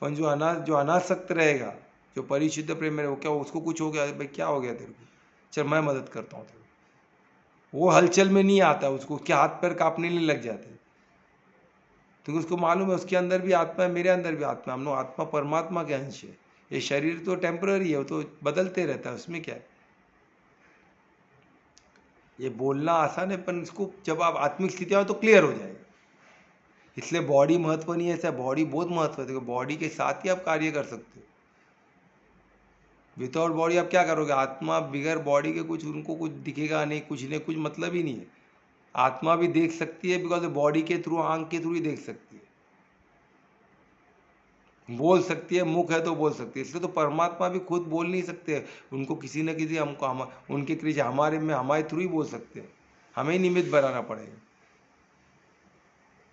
पर जो अनासक्त रहेगा, जो परिशुद्ध प्रेम में, वो क्या उसको कुछ हो गया, भाई क्या हो गया तेरे को, चल मैं मदद करता हूँ तेरे को, वो हलचल में नहीं आता, उसके हाथ पैर कांपने नहीं लग जाते, क्योंकि उसको मालूम है उसके अंदर भी आत्मा है, मेरे अंदर भी आत्मा है, हम लोग आत्मा परमात्मा के अंश है। ये शरीर तो टेम्पररी है, वो तो बदलते रहता है, उसमें क्या है। ये बोलना आसान है, पर इसको जब आप आत्मिक स्थिति आओ तो क्लियर हो जाएगा। इसलिए बॉडी महत्व नहीं है, ऐसा बॉडी बहुत महत्व है, देखो बॉडी के साथ ही आप कार्य कर सकते हो। विदाउट बॉडी आप क्या करोगे, आत्मा बिगैर बॉडी के कुछ उनको कुछ दिखेगा नहीं, कुछ मतलब ही नहीं है। आत्मा भी देख सकती है, बिकॉज बॉडी के थ्रू, आंख के थ्रू ही देख सकती है, बोल सकती है, मुख है तो बोल सकती है। इसलिए तो परमात्मा भी खुद बोल नहीं सकते, उनको किसी न किसी उनके क्रिया हमारे थ्रू ही बोल सकते हैं, हमें ही निमित्त बनाना पड़ेगा।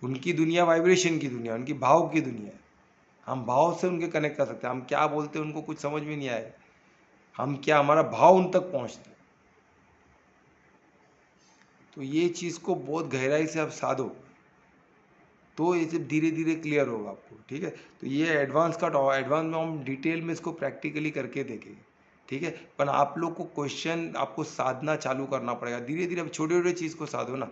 उनकी दुनिया वाइब्रेशन की दुनिया, उनकी भाव की दुनिया है, हम भाव से उनके कनेक्ट कर सकते हैं। हम क्या बोलते हैं उनको कुछ समझ में नहीं आएगा, हम क्या, हमारा भाव उन तक पहुंचता है। तो ये चीज़ को बहुत गहराई से आप साधो, तो ये सब धीरे धीरे क्लियर होगा आपको, ठीक है। तो ये एडवांस में हम डिटेल में इसको प्रैक्टिकली करके देखेंगे, ठीक है। पर आप लोग को क्वेश्चन, आपको साधना चालू करना पड़ेगा धीरे धीरे। अब छोटे छोटे चीज़ को साधो ना,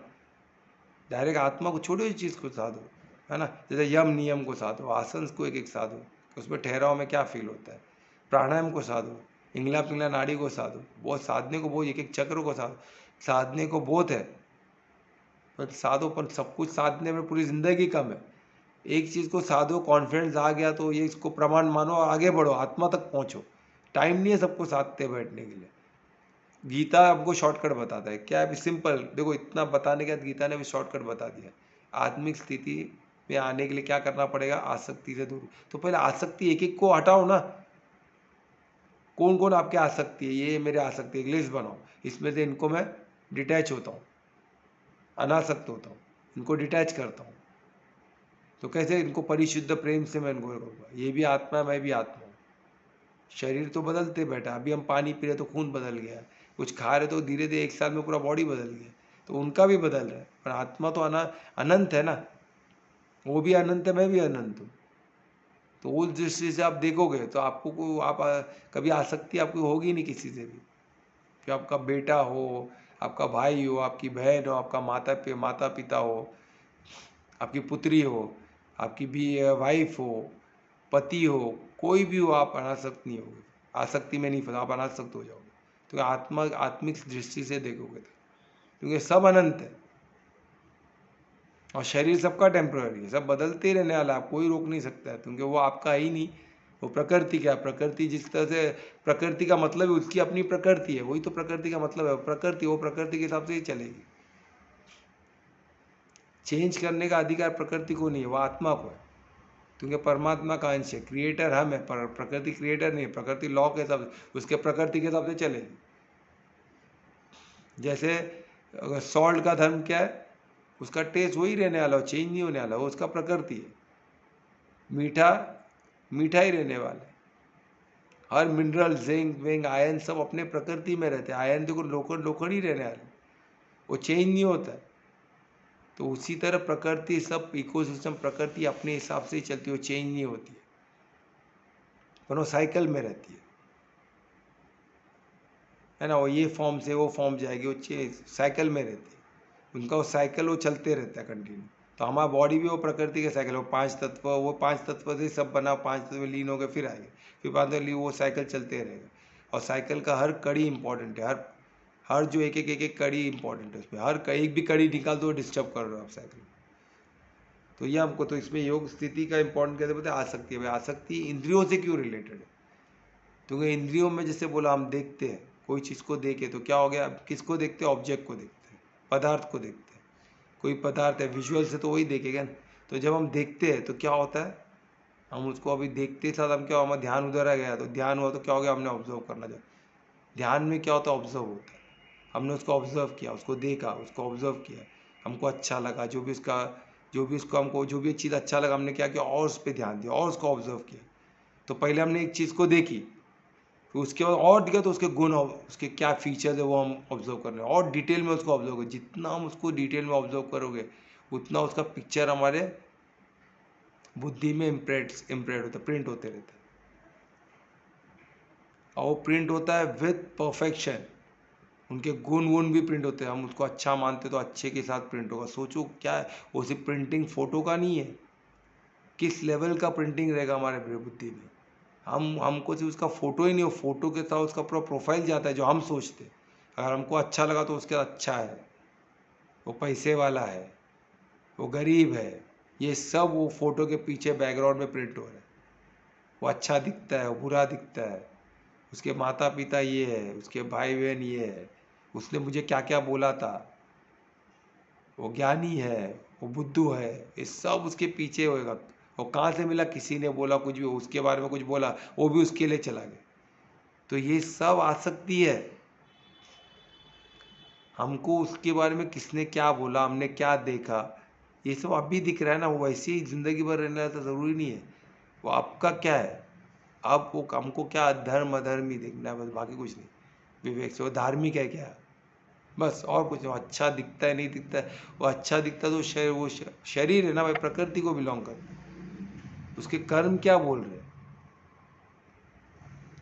डायरेक्ट आत्मा को, छोटी छोटी चीज़ को साधो, है ना। जैसे यम नियम को साधो, आसन को एक एक साधो, उसमें ठहराव में क्या फील होता है, प्राणायाम को साधो, इंगला पिंगला नाड़ी को साधो। बहुत साधने को बहुत, एक एक चक्र को साधो, साधने को बहुत है, पर साधो। पर सब कुछ साधने में पूरी ज़िंदगी कम है। एक चीज़ को साधो, कॉन्फिडेंस आ गया तो ये इसको प्रमाण मानो और आगे बढ़ो, आत्मा तक पहुँचो। टाइम नहीं है सबको साधते बैठने के लिए। गीता आपको शॉर्टकट बताता है, क्या है, सिंपल। देखो इतना बताने के बाद गीता ने भी शॉर्टकट बता दिया। आत्मिक स्थिति में आने के लिए क्या करना पड़ेगा, आसक्ति से दूर। तो पहले आसक्ति एक एक को हटाओ ना, कौन कौन आपके आसक्ति है, ये मेरे आसक्ति, एक लिस्ट बनाओ, इसमें से इनको मैं डिटैच होता हूँ, अनासक्त होता हूँ, इनको डिटैच करता हूँ। तो कैसे, इनको परिशुद्ध प्रेम से मैं इनको करूँगा। ये भी आत्मा है, मैं भी आत्मा हूँ। शरीर तो बदलते बैठा, अभी हम पानी पी रहे तो खून बदल गया, कुछ खा रहे तो धीरे धीरे 1 साल में पूरा बॉडी बदल गया, तो उनका भी बदल रहा है। पर आत्मा तो अनंत है ना, वो भी अनंत है, मैं भी अनंत हूँ। तो उस दृष्टि से आप देखोगे तो आपको कभी आसक्ति आपको होगी नहीं किसी से भी, कि आपका बेटा हो, आपका भाई हो, आपकी बहन हो, आपका माता पिता हो, आपकी पुत्री हो, आपकी भी वाइफ हो, पति हो, कोई भी हो, आप अनासक्त नहीं होगे, आसक्ति में नहीं फंसा, आप अनासक्त हो जाओगे। तो आत्मिक दृष्टि से देखोगे तो, क्योंकि सब अनंत है और शरीर सबका टेम्पररी है, सब बदलते ही रहने वाला, आप कोई रोक नहीं सकता है, क्योंकि वो आपका ही नहीं। वो प्रकृति क्या, प्रकृति जिस तरह से, प्रकृति का मतलब है उसकी अपनी प्रकृति है, वही तो प्रकृति का मतलब है। प्रकृति, वो प्रकृति के हिसाब से ही चलेगी। चेंज करने का अधिकार प्रकृति को नहीं है, वो आत्मा को है, क्योंकि परमात्मा का अंश है। क्रिएटर हम है, पर प्रकृति क्रिएटर नहीं है। प्रकृति लॉ के हिसाब से, उसके प्रकृति के हिसाब से चलेगी। जैसे अगर सॉल्ट का धर्म क्या है, उसका टेस्ट वही रहने वाला, चेंज नहीं होने वाला, वो उसका प्रकृति है। मीठा मीठा ही रहने वाला है। हर मिनरल, जिंक विंक आयन सब अपने प्रकृति में रहते हैं। आयन देखो लोखंड ही रहने वाले, वो चेंज नहीं होता है। तो उसी तरह प्रकृति, सब इकोसिस्टम, प्रकृति अपने हिसाब से ही चलती है, वो चेंज नहीं होती है, पर वो साइकिल में रहती है ना। वो ये फॉर्म से वो फॉर्म जाएगी, वो साइकिल में रहती है, उनका वो साइकिल वो चलते रहता है कंटिन्यू। तो हमारा बॉडी भी वो प्रकृति के साइकिल, वो 5 तत्व, वो 5 तत्व से सब बना, 5 तत्व लीन हो गए, फिर आएंगे, फिर बाद में वो साइकिल चलते रहेगा। और साइकिल का हर कड़ी इंपॉर्टेंट है, हर जो एक एक कड़ी इंपॉर्टेंट है, उसमें हर एक भी कड़ी निकाल दो, डिस्टर्ब कर रहे हो आप साइकिल। तो ये हमको, तो इसमें योग स्थिति का इंपॉर्टेंट कैसे पता है, आसक्ति है। आसक्ति इंद्रियों से क्यों रिलेटेड है, क्योंकि इंद्रियों में जैसे बोला हम देखते हैं कोई चीज़ को देखे तो क्या हो गया, किसको देखते हैं, ऑब्जेक्ट को देखते हैं, पदार्थ को देखते हैं। कोई पदार्थ है विजुअल से तो वही देखेगा ना। तो जब हम देखते हैं तो क्या होता है, हम उसको अभी देखते साथ हम क्या, हमारा ध्यान उधर आ गया, तो ध्यान हुआ तो क्या हो गया, हमने ऑब्जर्व करना चाहिए। ध्यान में क्या होता है, ऑब्जर्व होता है। हमने उसको ऑब्जर्व किया, उसको देखा, उसको ऑब्जर्व किया, हमको अच्छा लगा, जो भी उसको हमको जो भी चीज़ अच्छा लगा हमने क्या किया, और उस पर ध्यान दिया और उसको ऑब्जर्व किया। तो पहले हमने एक चीज़ को देखी, फिर उसके बाद और दिखा तो उसके गुण, उसके क्या फीचर्स है वो हम ऑब्जर्व कर रहे हैं, और डिटेल में उसको ऑब्जर्व करें। जितना हम उसको डिटेल में ऑब्जर्व करोगे उतना उसका पिक्चर हमारे बुद्धि में इम्प्रेड होता है, प्रिंट होते रहता है। और वो प्रिंट होता है विथ परफेक्शन, उनके गुण गुण भी प्रिंट होते हैं। हम उसको अच्छा मानते तो अच्छे के साथ प्रिंट होगा। सोचो क्या है, वो सिर्फ प्रिंटिंग फोटो का नहीं है, किस लेवल का प्रिंटिंग रहेगा हमारे बुद्धि में। हमको सिर्फ उसका फोटो ही नहीं, वो फोटो के साथ उसका पूरा प्रोफाइल जाता है जो हम सोचते हैं। अगर हमको अच्छा लगा तो उसके अच्छा है, वो पैसे वाला है, वो गरीब है, ये सब वो फोटो के पीछे बैकग्राउंड में प्रिंट हो रहा है। वो अच्छा दिखता है, वो बुरा दिखता है, उसके माता पिता ये है, उसके भाई बहन ये है, उसने मुझे क्या क्या बोला था, वो ज्ञानी है, वो बुद्धू है, ये सब उसके पीछे होएगा। वो कहाँ से मिला, किसी ने बोला, कुछ भी उसके बारे में कुछ बोला, वो भी उसके लिए चला गया। तो ये सब आसक्ति है। हमको उसके बारे में किसने क्या बोला, हमने क्या देखा, ये सब अभी दिख रहा है ना। वो वैसे ही जिंदगी भर रहना तो ज़रूरी नहीं है। वो आपका क्या है, आप वो हमको क्या धर्म अधर्म ही देखना है बस, बाकी कुछ नहीं। विवेक से वो धार्मिक है क्या, बस, और कुछ नहीं। वो अच्छा दिखता है नहीं दिखता है, वो अच्छा दिखता तो शरीर है ना भाई, प्रकृति को बिलोंग करता है। उसके कर्म क्या बोल रहे हैं,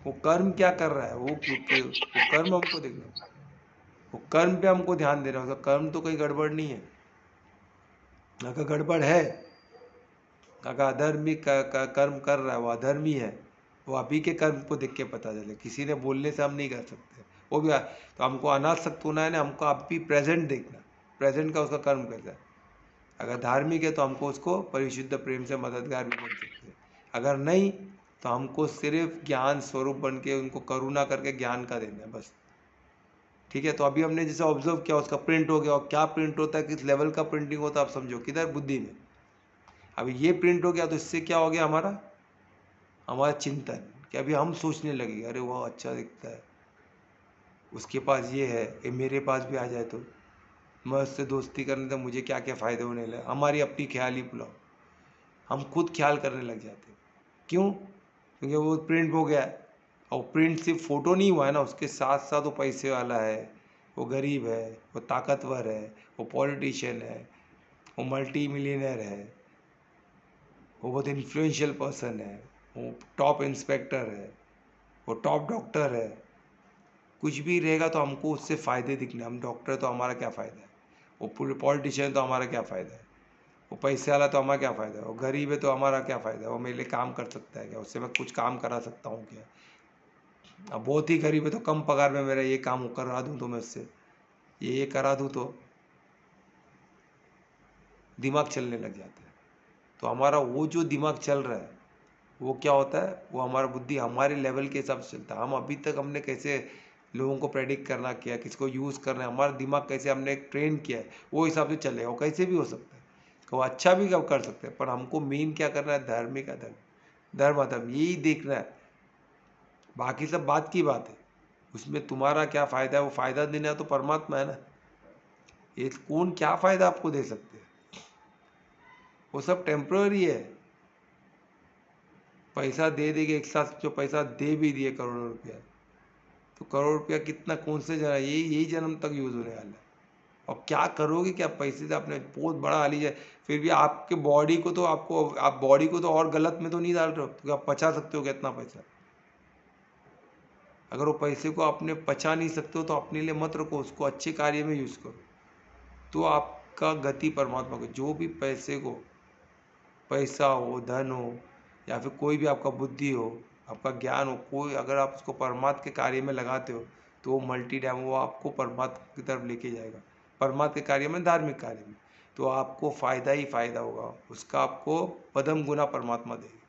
वो कर्म क्या कर रहा है, वो कर्म हमको देखना, वो कर्म पे हमको ध्यान देना है। उसका कर्म तो कोई गड़बड़ नहीं है। अगर गड़बड़ है, अगर अधर्मी कर्म कर रहा है, वो अधर्मी है, वो अभी के कर्म को देख के पता चले, किसी ने बोलने से हम नहीं कर सकते। वो भी तो हमको अनासक्त होना है ना, हमको अभी प्रेजेंट देखना, प्रेजेंट का उसका कर्म कैसा है। अगर धार्मिक है तो हमको उसको परिशुद्ध प्रेम से मददगार भी बन सकते हैं। अगर नहीं तो हमको सिर्फ ज्ञान स्वरूप बन के उनको करुणा करके ज्ञान का देना है बस। ठीक है, तो अभी हमने जैसे ऑब्जर्व किया, उसका प्रिंट हो गया, और क्या प्रिंट होता है, किस लेवल का प्रिंटिंग होता है, आप समझो किधर, बुद्धि में। अभी ये प्रिंट हो गया तो इससे क्या हो गया, हमारा हमारा चिंतन कि अभी हम सोचने लगे, अरे वह अच्छा दिखता है, उसके पास ये है, ये मेरे पास भी आ जाए तो मैं उससे दोस्ती करने तो मुझे क्या क्या फ़ायदे होने लगे। हमारी अपनी ख्याल ही बुलाओ, हम खुद ख्याल करने लग जाते हैं। क्यों, क्योंकि वो प्रिंट हो गया है। और प्रिंट सिर्फ फोटो नहीं हुआ है ना, उसके साथ साथ वो पैसे वाला है, वो गरीब है, वो ताकतवर है, वो पॉलिटिशियन है, वो मल्टी मिलियनर है, वो बहुत इन्फ्लुएंशियल पर्सन है, वो टॉप इंस्पेक्टर है, वो टॉप डॉक्टर है। कुछ भी रहेगा तो हमको उससे फ़ायदे दिखने, हम डॉक्टर तो हमारा क्या फ़ायदा है, वो पॉलिटिशियन तो हमारा क्या फ़ायदा है, वो पैसे वाला तो हमारा क्या फ़ायदा है, वो गरीब है तो हमारा क्या फ़ायदा है, वो मेरे लिए काम कर सकता है क्या, उससे मैं कुछ काम करा सकता हूँ क्या। अब बहुत ही गरीब है तो कम पगार में मेरा ये काम करा दूँ तो मैं उससे ये करा दूँ तो दिमाग चलने लग जाता है। तो हमारा वो जो दिमाग चल रहा है वो क्या होता है, वो हमारा बुद्धि हमारे लेवल के हिसाब से चलता है। हम अभी तक हमने कैसे लोगों को प्रेडिक्ट करना किया, किसको यूज़ करना है, हमारा दिमाग कैसे हमने ट्रेन किया है, वो हिसाब से चलेगा। वो कैसे भी हो सकता है, वो अच्छा भी कर सकते हैं, पर हमको मेन क्या करना है, धार्मिक अधर्म, धर्म अधर्म यही देखना है। बाकी सब बात की बात है, उसमें तुम्हारा क्या फ़ायदा है, वो फ़ायदा देना तो परमात्मा है ना। ये कौन क्या फ़ायदा आपको दे सकते हैं, वो सब टेम्प्रोरी है। पैसा दे देंगे एक साथ, जो पैसा दे भी दिए करोड़ों रुपया, तो करोड़ रुपया कितना, कौन से जन्म, यही जन्म तक यूज़ होने वाला है। और क्या करोगे, क्या पैसे से आपने बहुत बड़ा हाली है। फिर भी आपके बॉडी को तो आप बॉडी को तो और गलत में तो नहीं डाल रहे हो, तो आप पचा सकते हो कितना पैसा। अगर वो पैसे को आपने पचा नहीं सकते हो तो अपने लिए मत रखो, उसको अच्छे कार्य में यूज़ करो, तो आपका गति परमात्मा को। जो भी पैसे को, पैसा हो, धन हो, या फिर कोई भी आपका बुद्धि हो, आपका ज्ञान हो, कोई अगर आप उसको परमात्मा के कार्य में लगाते हो तो वो मल्टी डैम, वो आपको परमात्मा की तरफ लेके जाएगा। परमात्मा के कार्य में, धार्मिक कार्य में, तो आपको फ़ायदा ही फ़ायदा होगा, उसका आपको पदम गुना परमात्मा देगा।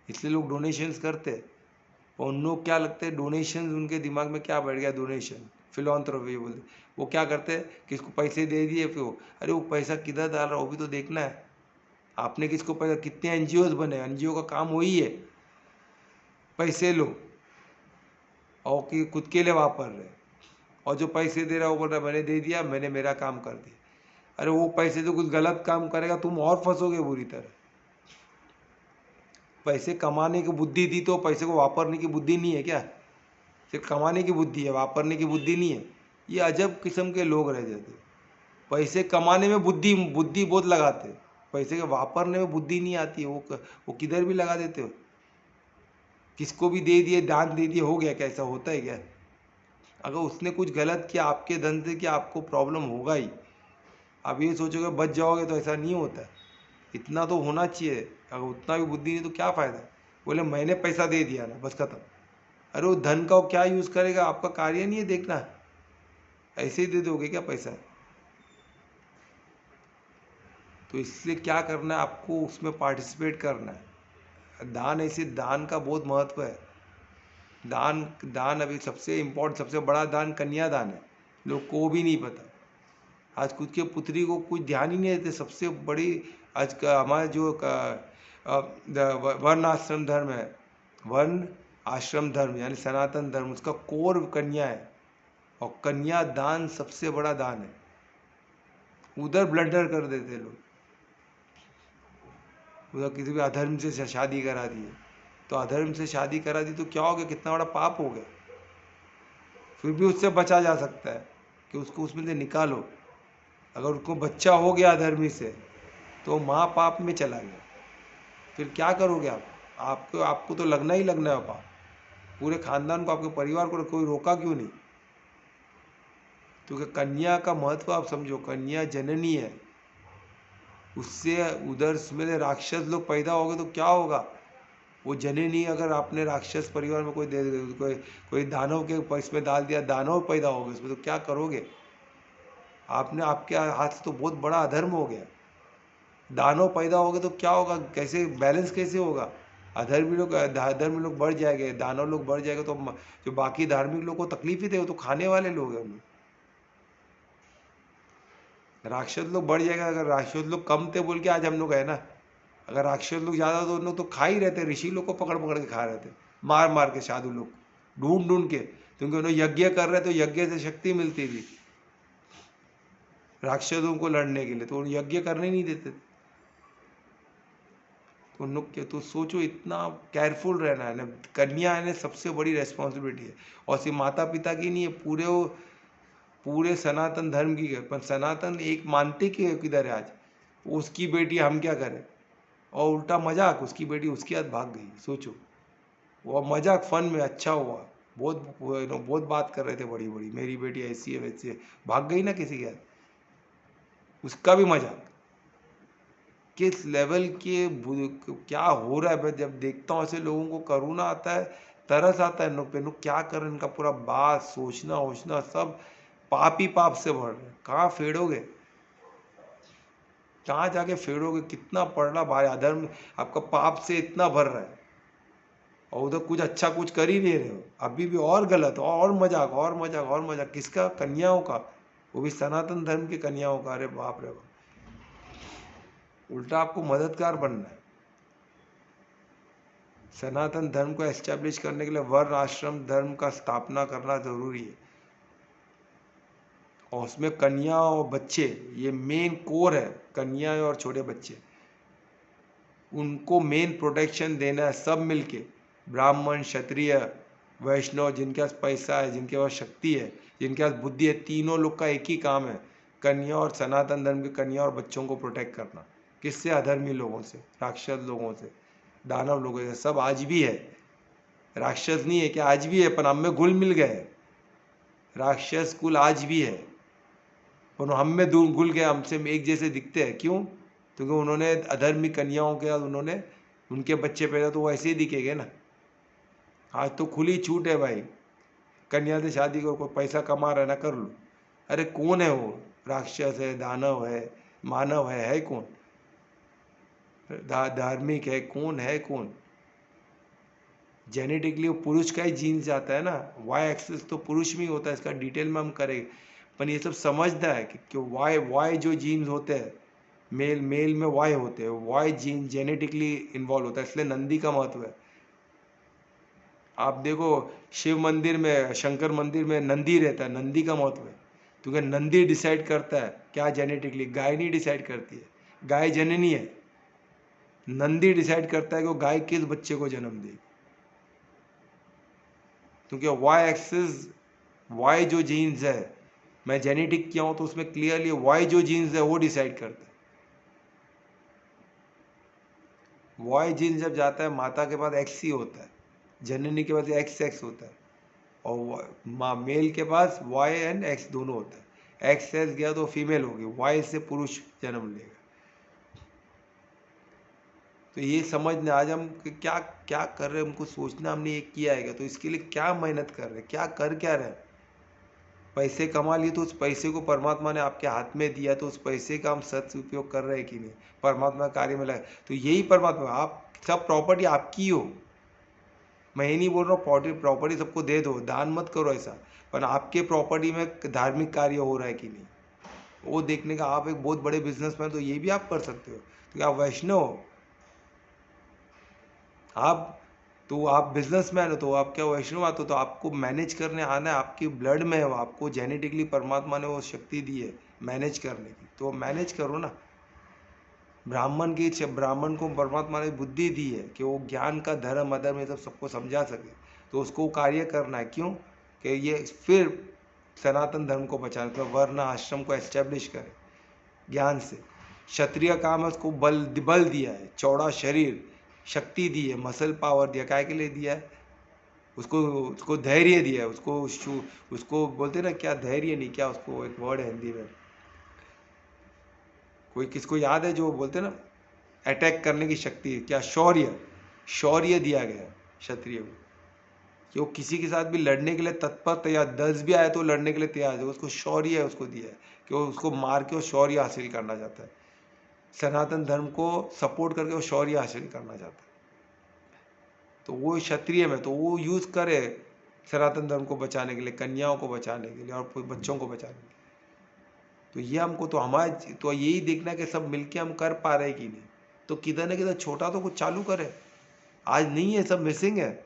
इसलिए लोग डोनेशंस करते हैं, और उन लोग क्या लगते हैं, डोनेशन, उनके दिमाग में क्या बैठ गया, डोनेशन, फिलॉन्थ्रोपी बोलते। वो क्या करते हैं, किसको पैसे दे दिए, फिर अरे वो पैसा किधर डाल रहा है वो भी तो देखना है। आपने किसको पैसा, कितने एनजीओ बने, एनजीओ का काम वही है, पैसे लो और कि खुद के लिए वापर रहे, और जो पैसे दे रहा है वो बोल रहा है मैंने दे दिया, मैंने मेरा काम कर दिया। अरे वो पैसे तो कुछ गलत काम करेगा, तुम और फंसोगे बुरी तरह। पैसे कमाने की बुद्धि दी तो पैसे को वापरने की बुद्धि नहीं है क्या? सिर्फ कमाने की बुद्धि है, वापरने की बुद्धि नहीं है। ये अजब किस्म के लोग रह जाते। पैसे कमाने में बुद्धि बुद्धि बहुत लगाते, पैसे के वापरने में बुद्धि नहीं आती है। वो किधर भी लगा देते हो, किसको भी दे दिए, दान दे दिए, हो गया क्या? ऐसा होता है क्या? अगर उसने कुछ गलत किया आपके धन से, कि आपको प्रॉब्लम होगा ही। आप ये सोचोगे बच जाओगे, तो ऐसा नहीं होता। इतना तो होना चाहिए, अगर उतना भी बुद्धि नहीं तो क्या फ़ायदा। बोले मैंने पैसा दे दिया ना, बस खत्म। अरे वो धन का वो क्या यूज़ करेगा, आपका कार्य नहीं है देखना, ऐसे ही दे दोगे क्या पैसा? तो इसलिए क्या करना है आपको, उसमें पार्टिसिपेट करना है। दान, ऐसे दान का बहुत महत्व है। दान दान अभी सबसे इम्पोर्टेंट, सबसे बड़ा दान कन्यादान है, लोग को भी नहीं पता। आज खुद के पुत्री को कुछ ध्यान ही नहीं देते। सबसे बड़ी आज का हमारा जो वर्ण आश्रम धर्म है, वर्ण आश्रम धर्म यानी सनातन धर्म, उसका कोर कन्या है, और कन्या दान सबसे बड़ा दान है। उधर ब्लंडर कर देते लोग, उधर किसी भी अधर्म से शादी करा दी, तो अधर्म से शादी करा दी तो क्या हो गया, कितना बड़ा पाप हो गया। फिर भी उससे बचा जा सकता है कि उसको उसमें से निकालो। अगर उसको बच्चा हो गया अधर्मी से, तो माँ पाप में चला गया, फिर क्या करोगे आप? आपको आपको तो लगना ही लगना है पाप। पूरे खानदान को, आपके परिवार को कोई रोका क्यों नहीं? क्योंकि कन्या का महत्व आप समझो, कन्या जननी है। उससे उधर में राक्षस लोग पैदा हो गए तो क्या होगा? वो जननी, अगर आपने राक्षस परिवार में कोई दे कोई कोई दानव के इसमें डाल दिया, दानव पैदा हो गए उसमें, तो क्या करोगे? आपने, आपके हाथ से तो बहुत बड़ा अधर्म हो गया। दानव पैदा हो गए तो क्या होगा, कैसे बैलेंस कैसे होगा? अधर्मी लोग बढ़ जाएंगे, दानव लोग बढ़ जाएंगे, तो जो बाकी धार्मिक लोग को तकलीफ ही थे, वो तो खाने वाले लोग हैं। राक्षस लोग बढ़ जाएगा, अगर राक्षस लोग कम थे बोल के आज हम लोग है ना। अगर राक्षस लोग ज़्यादा तो उन लोग तो खा ही रहते, ऋषि लोग को पकड़ पकड़ के खा रहे थे, मार मार के, साधु लोग ढूंढ ढूंढ के, क्योंकि उन्हें यज्ञ कर रहे तो यज्ञ से शक्ति मिलती थी राक्षसों को लड़ने के लिए, तो यज्ञ करने नहीं देते थे। तो उन लोग के, तो सोचो इतना केयरफुल रहना है ना। कन्या है ना, सबसे बड़ी रेस्पॉन्सिबिलिटी है, और सिर्फ माता पिता की नहीं है, पूरे सनातन धर्म की है। पर सनातन एक मानते कि किधर है आज, उसकी बेटी हम क्या करें, और उल्टा मजाक, उसकी बेटी उसके हाथ भाग गई। सोचो, वो मजाक फन में अच्छा हुआ, बहुत बात कर रहे थे बड़ी बड़ी, मेरी बेटी ऐसी है वैसी है, भाग गई ना किसी के उसका भी मजाक। किस लेवल के क्या हो रहा है। मैं जब देखता हूँ ऐसे लोगों को, करुणा आता है, तरस आता है इन लोग पे। लोग क्या कर रहे हैं, इनका पूरा बात सोचना वोचना सब पाप ही पाप से भर रहे हैं। कहाँ फेड़ोगे, कहाँ जाके फेड़ोगे? कितना पढ़ना भाई, अधर्म आपका पाप से इतना भर रहा है, और उधर कुछ अच्छा कुछ कर ही नहीं रहे हो, अभी भी और गलत, और मजाक, और मजाक, और मजाक। किसका? कन्याओं का, वो भी सनातन धर्म की कन्याओं का। अरे बाप रे बाप, उल्टा आपको मददगार बनना है। सनातन धर्म को एस्टेब्लिश करने के लिए वर्ण आश्रम धर्म का स्थापना करना जरूरी है, और उसमें कन्या और बच्चे ये मेन कोर है। कन्या और छोटे बच्चे, उनको मेन प्रोटेक्शन देना है, सब मिलके, ब्राह्मण, क्षत्रिय, वैष्णव, जिनके पास पैसा है, जिनके पास शक्ति है, जिनके पास बुद्धि है, तीनों लोग का एक ही काम है, कन्या और सनातन धर्म की कन्या और बच्चों को प्रोटेक्ट करना। किससे? अधर्मी लोगों से, राक्षस लोगों से, दानव लोगों से। सब आज भी है, राक्षस नहीं है कि आज भी है, पर हम में घुल मिल गए। राक्षस कुल आज भी है, पर हम में दूर घुल गए, हमसे एक जैसे दिखते हैं। क्यों? क्योंकि उन्होंने अधर्मी कन्याओं के साथ उन्होंने उनके बच्चे पैदा, तो वो ऐसे ही दिखेंगे ना। आज तो खुली छूट है भाई, कन्या से शादी करो, कोई पैसा कमा रहा है ना, कर लो। अरे कौन है वो? राक्षस है, दानव है, मानव है कौन? धार्मिक है कौन? है कौन? जेनेटिकली वो पुरुष का ही जीन्स जाता है ना, वाई एक्सिस तो पुरुष में ही होता है, इसका डिटेल में हम करेंगे। पर ये सब समझना है कि वाई वाई जो जीन्स होते हैं, मेल में वाई होते हैं, वाई जीन जेनेटिकली इन्वॉल्व होता है, इसलिए नंदी का महत्व है। आप देखो शिव मंदिर में, शंकर मंदिर में नंदी रहता है, नंदी का महत्व है, क्योंकि नंदी डिसाइड करता है क्या जेनेटिकली, गाय नहीं डिसाइड करती है, गाय जननी है, नंदी डिसाइड करता है कि वो गाय किस बच्चे को जन्म देगी। क्योंकि वाई एक्सिस, वाई जो जीन्स है, मैं जेनेटिक किया हूं तो उसमें क्लियरली वाई जो जीन्स है वो डिसाइड करता है। वाई जीन्स जब जाता है माता के बाद एक्स ही होता है, जननी के बाद एक्स होता है, और मेल के पास वाई एंड एक्स दोनों होता है। एक्स एक्स गया तो फीमेल होगी, वाई से पुरुष जन्म लेगा। तो ये समझना, आज हम क्या क्या कर रहे हैं, हमको सोचना हमने ये किया है, तो इसके लिए क्या मेहनत कर रहे हैं, क्या कर क्या रहे हैं। पैसे कमा लिए तो उस पैसे को परमात्मा ने आपके हाथ में दिया, तो उस पैसे का हम सद उपयोग कर रहे हैं कि नहीं, परमात्मा कार्य में लगे। तो यही परमात्मा, आप सब प्रॉपर्टी आपकी हो, मैं ये नहीं बोल रहा हूँ प्रॉपर्टी सबको दे दो, दान मत करो ऐसा, पर आपके प्रॉपर्टी में धार्मिक कार्य हो रहा है कि नहीं, वो देखने का। आप एक बहुत बड़े बिजनेसमैन, तो ये भी आप कर सकते हो, तो क्या आप वैष्णव हो, आप तो आप बिजनेसमैन हो, तो आप क्या वैष्णव आते हो, तो आपको मैनेज करने आना है, आपकी ब्लड में है, आपको जेनेटिकली परमात्मा ने वो शक्ति दी है मैनेज करने की, तो मैनेज करो ना। ब्राह्मण को परमात्मा ने बुद्धि दी है कि वो ज्ञान का धर्म अधर्म ये सब सबको समझा सके, तो उसको कार्य करना है। क्यों कि ये फिर सनातन धर्म को बचाने, तो वर्ण आश्रम को एस्टेब्लिश करे ज्ञान से। क्षत्रिय काम है, उसको बल दिया है, चौड़ा शरीर, शक्ति दी है, मसल पावर दिया, काय के लिए दिया है, उसको धैर्य दिया है, उसको बोलते ना क्या, धैर्य नहीं, क्या उसको एक वर्ड है हिंदी में, कोई किसको याद है जो बोलते ना अटैक करने की शक्ति, क्या, शौर्य, शौर्य दिया गया क्षत्रिय को, कि वो किसी के साथ भी लड़ने के लिए तत्पर तैयार, 10 भी आए तो लड़ने के लिए तैयार है, उसको शौर्य है, उसको दिया है कि वो उसको मार के वो शौर्य हासिल करना चाहता है, सनातन धर्म को सपोर्ट करके वो शौर्य हासिल करना चाहता है। तो वो क्षत्रिय में, तो वो यूज करे सनातन धर्म को बचाने के लिए, कन्याओं को बचाने के लिए और बच्चों को बचाने के लिए। तो ये हमको, तो हमारे तो यही देखना कि सब मिलके हम कर पा रहे कि नहीं, तो किधर न किधर छोटा तो कुछ चालू करे। आज नहीं है, सब मिसिंग है,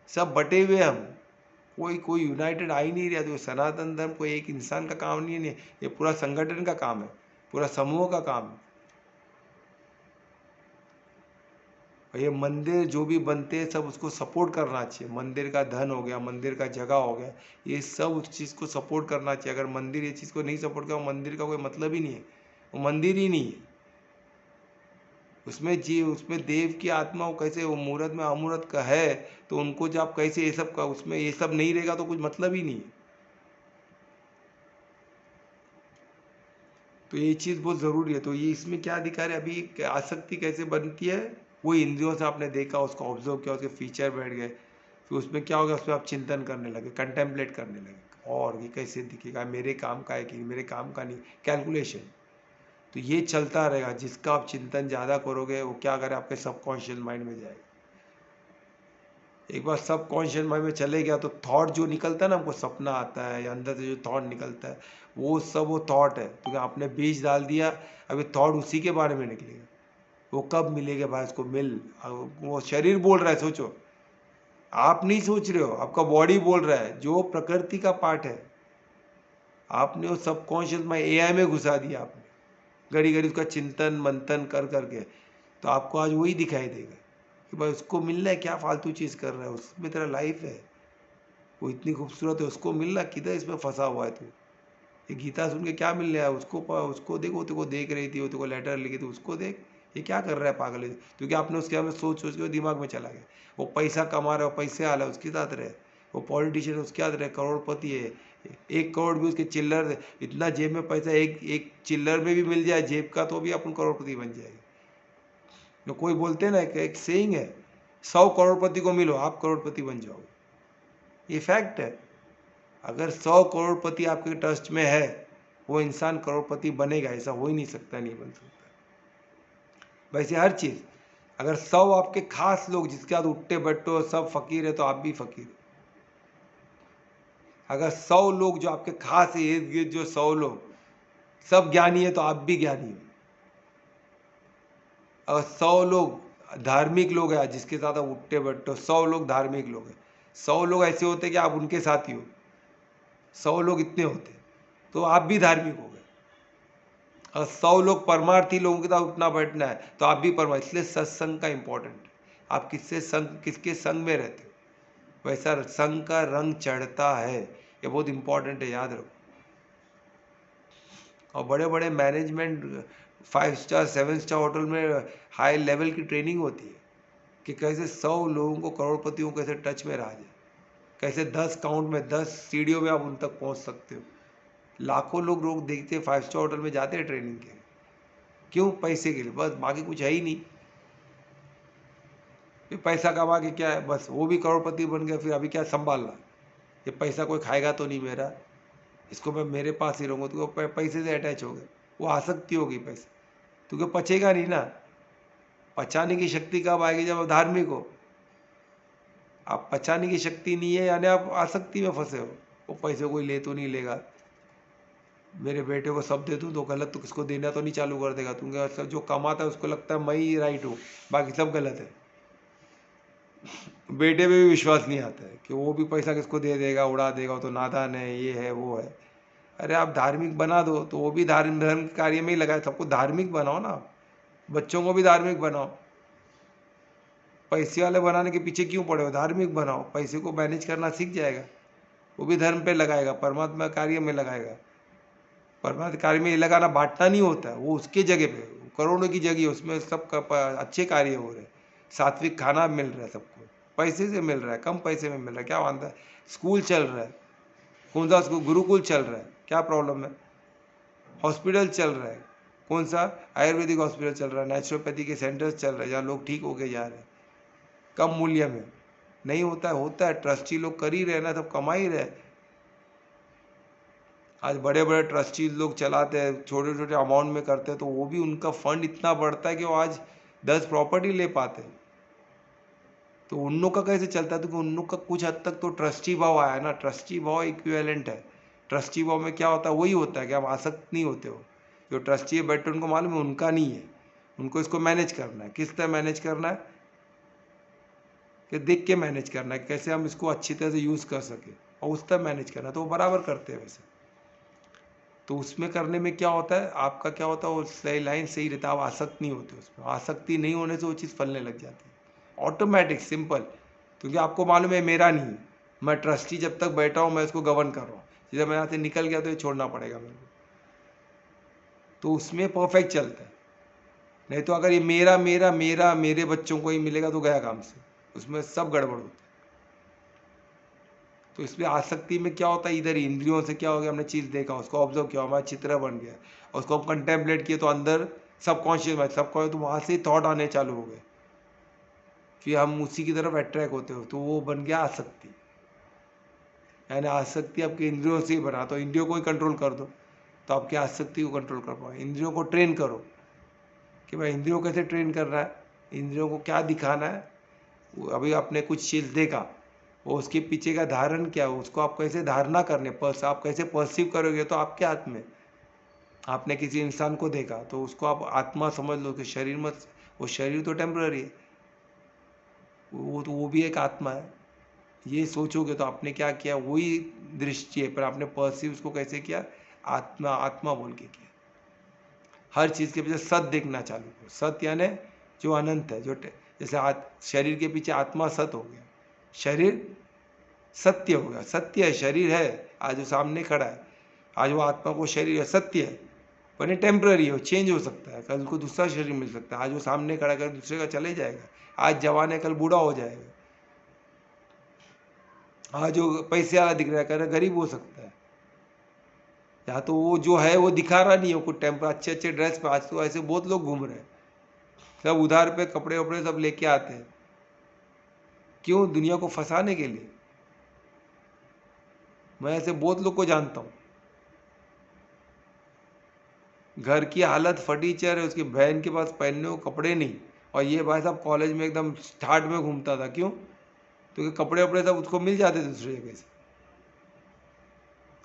सब बटे हुए हम, कोई यूनाइटेड आ ही नहीं रहा। तो सनातन धर्म कोई एक इंसान का काम नहीं है, ये पूरा संगठन का काम है, पूरा समूह का काम है। और ये मंदिर जो भी बनते हैं सब उसको सपोर्ट करना चाहिए, मंदिर का धन हो गया, मंदिर का जगह हो गया, ये सब उस चीज़ को सपोर्ट करना चाहिए। अगर मंदिर ये चीज़ को नहीं सपोर्ट किया, मंदिर का कोई मतलब ही नहीं है, वो मंदिर ही नहीं है। उसमें देव की आत्मा, वो कैसे वो मूर्त में अमूर्त का है, तो उनको जब आप कैसे ये सब का, उसमें ये सब नहीं रहेगा तो कुछ मतलब ही नहीं है। तो ये चीज़ बहुत ज़रूरी है। तो ये इसमें क्या दिखा रहे अभी, आसक्ति कैसे बनती है, वो इंद्रियों से आपने देखा, उसको ऑब्जर्व किया, उसके फीचर बैठ गए, फिर उसमें क्या हो गया, उसमें आप चिंतन करने लगे, कंटेम्पलेट करने लगे, और ये कैसे दिखेगा, मेरे काम का है कि मेरे काम का नहीं, कैलकुलेशन। तो ये चलता रहेगा, जिसका आप चिंतन ज़्यादा करोगे वो क्या करे, आपके सबकॉन्शियस माइंड में जाएगा। एक बार सबकॉन्शियस माइंड में चले गया तो थॉट जो निकलता है ना, हमको सपना आता है या अंदर से जो थॉट निकलता है, वो सब वो थॉट है, क्योंकि आपने बीज डाल दिया, अभी थॉट उसी के बारे में निकलेगा। वो कब मिलेगा भाई, उसको वो शरीर बोल रहा है, सोचो, आप नहीं सोच रहे हो, आपका बॉडी बोल रहा है, जो प्रकृति का पार्ट है, आपने वो सबकॉन्शियस माइंड एआई में घुसा दिया आपने, घड़ी घड़ी उसका चिंतन मंथन कर करके, तो आपको आज वही दिखाई देगा कि भाई उसको मिलना है, क्या फालतू चीज़ कर रहा है, उसमें तेरा लाइफ है, वो इतनी खूबसूरत है, उसको मिलना, किधर इसमें फंसा हुआ है तू। ये गीता सुन के क्या मिल रहा है, उसको देखो, तेको देख रही थी, वो तेको लेटर लिखी थी, उसको देख, ये क्या कर रहा है पागल है, क्योंकि आपने उसके बारे में सोच सोच के दिमाग में चला गया। वो पैसा कमा रहा है, पैसे आ रहा है, उसके साथ रहे, वो पॉलिटिशियन उसके साथ रहे, करोड़पति है, 1 करोड़ भी उसके चिल्लर, इतना जेब में पैसा, एक एक चिल्लर में भी मिल जाए जेब का, तो भी अपन करोड़पति बन जाएगा। तो कोई बोलते हैं ना, एक सेइंग है, 100 करोड़पति को मिलो, आप करोड़पति बन जाओगे, ये फैक्ट है। अगर 100 करोड़पति आपके ट्रस्ट में है, वो इंसान करोड़पति बनेगा, ऐसा हो ही नहीं सकता, नहीं बन सकता। वैसे हर चीज़, अगर 100 आपके खास लोग जिसके साथ उठते बैठो सब फकीर है तो आप भी फकीर हो। अगर 100 लोग जो आपके खास इर्द गिर्द जो 100 लोग सब ज्ञानी है तो आप भी ज्ञानी हो। अगर 100 लोग धार्मिक लोग हैं जिसके साथ आप उठते बैठते हो, 100 लोग धार्मिक लोग हैं, 100 लोग ऐसे होते हैं कि आप उनके साथ ही हो, 100 लोग इतने होते तो आप भी धार्मिक हो गए। और 100 लोग परमार्थी लोगों के साथ उठना बैठना है तो आप भी परमार्थी। इसलिए सत्संग का इंपॉर्टेंट है। आप किसके संग में रहते हो, वैसा संग का रंग चढ़ता है। ये बहुत इंपॉर्टेंट है, याद रखो। और बड़े बड़े मैनेजमेंट 5 स्टार 7 स्टार होटल में हाई लेवल की ट्रेनिंग होती है कि कैसे 100 लोगों को, करोड़पतियों को कैसे टच में रहा जाए, कैसे 10 काउंट में 10 सीढ़ियों में आप उन तक पहुंच सकते हो। लाखों लोग देखते हैं 5 स्टार होटल में जाते हैं ट्रेनिंग के लिए। क्यों? पैसे के लिए, बस, बाकी कुछ है ही नहीं। ये पैसा कमा के क्या है, बस वो भी करोड़पति बन गया, फिर अभी क्या संभालना, ये पैसा कोई खाएगा तो नहीं मेरा, इसको मैं मेरे पास ही रहूँगा। तो पैसे से अटैच हो गए, वो आसक्ति होगी पैसे, क्योंकि पचेगा नहीं ना। पचाने की शक्ति कब आएगी? जब आप धार्मिक हो। आप पचाने की शक्ति नहीं है यानी आप आसक्ति में फंसे हो। वो पैसे कोई ले तो नहीं लेगा, मेरे बेटे को सब दे दूँ तो गलत, तो किसको देना तो नहीं चालू कर देगा, क्योंकि जो कमाता है उसको लगता है मैं ही राइट हूँ, बाकी सब गलत है। बेटे पे भी विश्वास नहीं आता है कि वो भी पैसा किसको दे देगा, उड़ा देगा, तो नादान है, ये है वो है। अरे आप धार्मिक बना दो तो वो भी धर्म कार्य में ही लगाए। सबको धार्मिक बनाओ ना, बच्चों को भी धार्मिक बनाओ। पैसे वाले बनाने के पीछे क्यों पड़े हो? धार्मिक बनाओ, पैसे को मैनेज करना सीख जाएगा, वो भी धर्म पे लगाएगा, परमात्मा कार्य में लगाएगा। परमात्मा कार्य में लगाना बांटना नहीं होता है, वो उसके जगह पे, करोड़ों की जगह उसमें सब अच्छे कार्य हो रहे हैं। सात्विक खाना मिल रहा है सबको, पैसे से मिल रहा है, कम पैसे में मिल रहा है, क्या वांदा है? स्कूल चल रहा है, कौन सा स्कूल? गुरुकुल चल रहा है, क्या प्रॉब्लम है? हॉस्पिटल चल रहा है, कौन सा? आयुर्वेदिक हॉस्पिटल चल रहा है, नेचुरोपैथी के सेंटर्स चल रहे हैं जहाँ लोग ठीक होके जा रहे हैं कम मूल्य में। नहीं होता है? होता है, ट्रस्टी लोग कर ही रहे ना, सब कमा ही रहे। आज बड़े बड़े ट्रस्टी लोग चलाते हैं, छोटे छोटे अमाउंट में करते हैं, तो वो भी उनका फंड इतना बढ़ता है कि वो आज 10 प्रॉपर्टी ले पाते हैं। तो उन लोग का कैसे चलता है? तो उन लोग का कुछ हद तक तो ट्रस्टी भाव आया ना। ट्रस्टी भाव इक्विवेलेंट है। ट्रस्टी भाव में क्या होता है? वही होता है कि आप आसक्त नहीं होते हो। जो ट्रस्टी है बैठे, उनको मालूम है उनका नहीं है, उनको इसको मैनेज करना है। किस तरह मैनेज करना है? कि देख के मैनेज करना है, कैसे हम इसको अच्छी तरह से यूज़ कर सके, और उस तरह मैनेज करना है। तो वो बराबर करते हैं वैसे। तो उसमें करने में क्या होता है, आपका क्या होता है, वो सही लाइन सही रहता है, आप आसक्त नहीं होते उसमें। आसक्ति नहीं होने से वो चीज़ फलने लग जाती है ऑटोमेटिक, सिंपल। क्योंकि आपको मालूम है मेरा नहीं है, मैं ट्रस्टी जब तक बैठा हूँ मैं इसको गवर्न कर रहा हूँ, जब मैं यहाँ से निकल गया तो ये छोड़ना पड़ेगा मेरे को। तो उसमें परफेक्ट चलता है। नहीं तो अगर ये मेरा मेरा मेरा मेरे बच्चों को ही मिलेगा तो गया काम से, उसमें सब गड़बड़ होता है। तो इसलिए आसक्ति में क्या होता है, इधर इंद्रियों से क्या हो गया, हमने चीज़ देखा, उसको ऑब्जर्व किया, हमारा चित्र बन गया, और उसको हम कंटेम्पलेट किए तो अंदर सबकॉन्शियस माइंड, सबकॉन्शियस, तो वहाँ से थॉट आने चालू हो गए, फिर हम उसी की तरफ अट्रैक्ट होते हो, तो वो बन गया आसक्ति। यानी आसक्ति आपके इंद्रियों से ही बना, तो इंद्रियों को ही कंट्रोल कर दो तो आपकी आसक्ति को कंट्रोल कर पाओ। इंद्रियों को ट्रेन करो कि भाई इंद्रियों कैसे ट्रेन करना है, इंद्रियों को क्या दिखाना है। अभी आपने कुछ चीज़ देखा, वो उसके पीछे का धारण क्या है, उसको आप कैसे धारणा करने, आप कैसे परसीव करोगे, तो आपके हाथ में। आपने किसी इंसान को देखा तो उसको आप आत्मा समझ लो कि शरीर मत, वो शरीर तो टेम्पररी है, वो भी एक आत्मा है, ये सोचोगे तो आपने क्या किया, वही दृष्टि है, पर आपने परसीव उसको कैसे किया, आत्मा आत्मा बोल के किया। हर चीज़ के पीछे सत देखना चालू करो। सत यानी जो अनंत है, जो जैसे शरीर के पीछे आत्मा सत हो गया, शरीर सत्य हो गया, सत्य है, शरीर है, आज वो सामने खड़ा है, आज वो आत्मा को शरीर है, सत्य है, पर ये टेम्पररी है, चेंज हो सकता है, कल को दूसरा शरीर मिल सकता है। आज वो सामने खड़ा है, कल दूसरे का चले जाएगा, आज जवान है कल बूढ़ा हो जाएगा, आज जो पैसे वाला दिख रहा है कल गरीब हो सकता है। या तो वो जो है वो दिखा रहा नहीं हो कुछ टेम्पर, अच्छे अच्छे ड्रेस पे, आज तो ऐसे बहुत लोग घूम रहे हैं, सब उधार पे कपड़े वपड़े सब लेके आते हैं, क्यों? दुनिया को फंसाने के लिए। मैं ऐसे बहुत लोग को जानता हूँ, घर की हालत फटीचर है, उसकी बहन के पास पहनने को कपड़े नहीं, और ये भाई साहब कॉलेज में एकदम ठाट में घूमता था। क्यों? क्योंकि कपड़े वपड़े सब उसको मिल जाते थे दूसरी जगह से।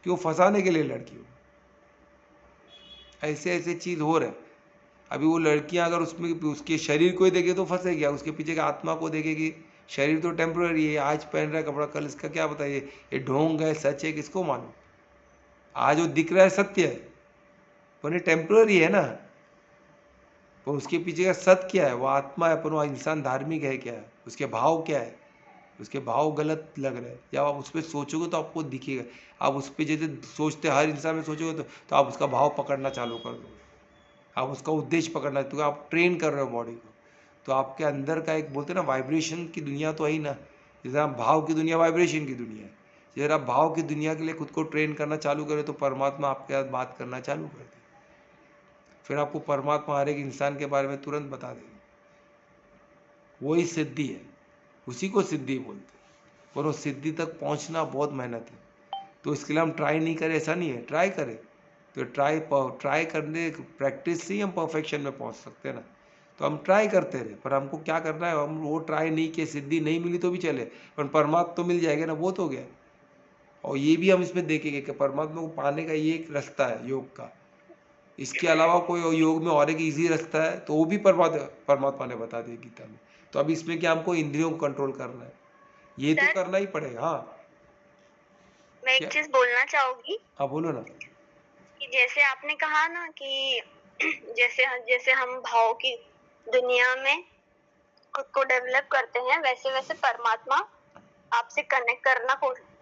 क्यों? फंसाने के लिए लड़की को। ऐसे ऐसे चीज़ हो रहे हैं। अभी वो लड़कियां अगर उसमें उसके शरीर को ही देखे तो फंसेगी, उसके पीछे का आत्मा को देखेगी। शरीर तो टेम्पररी है, आज पहन रहा है कपड़ा, कल इसका क्या पता ये ढोंग है सच है किसको मालूम। आज वो दिख रहा है सत्य है, पर ये टेम्पररी है ना। पर उसके पीछे का सत्य क्या है? वो आत्मा है, पर वो इंसान धार्मिक है क्या है? उसके भाव क्या है? उसके भाव गलत लग रहे हैं। जब आप उस पर सोचोगे तो आपको दिखेगा। आप उस पर जैसे सोचते हर इंसान में सोचोगे तो आप उसका भाव पकड़ना चालू कर दोगे। आप उसका उद्देश्य पकड़ना, तो आप ट्रेन कर रहे हो बॉडी को। तो आपके अंदर का एक बोलते हैं ना वाइब्रेशन की दुनिया तो है ही ना। जैसे आप भाव की दुनिया वाइब्रेशन की दुनिया है। जैसे आप भाव की दुनिया के लिए खुद को ट्रेन करना चालू करें तो परमात्मा आपके साथ बात करना चालू कर दे। फिर आपको परमात्मा हर एक इंसान के बारे में तुरंत बता देगी। वही सिद्धि है, उसी को सिद्धि बोलते हैं। पर वो सिद्धि तक पहुंचना बहुत मेहनत है। तो इसके लिए हम ट्राई नहीं करें ऐसा नहीं है, ट्राई करें। तो ट्राई करने प्रैक्टिस से ही हम परफेक्शन में पहुंच सकते हैं ना। तो हम ट्राई करते रहे, पर हमको क्या करना है, हम वो ट्राई नहीं किए, सिद्धि नहीं मिली तो भी चले, पर परमात्मा तो मिल जाएगा ना, वो तो गया। और ये भी हम इसमें देखेंगे कि परमात्मा को पाने का ये एक रास्ता है योग का। इसके अलावा कोई योग में और एक ईजी रास्ता है तो वो भी परमात्मा ने बता दिया गीता में। तो अब इसमें क्या हमको इंद्रियों को कंट्रोल करना है, ये तो करना ही पड़ेगा। हाँ, मैं एक चीज बोलना चाहूंगी। हाँ बोलो ना। कि जैसे आपने कहा ना कि जैसे जैसे हम भाव की दुनिया में खुद को डेवलप करते हैं, वैसे वैसे परमात्मा आपसे कनेक्ट करना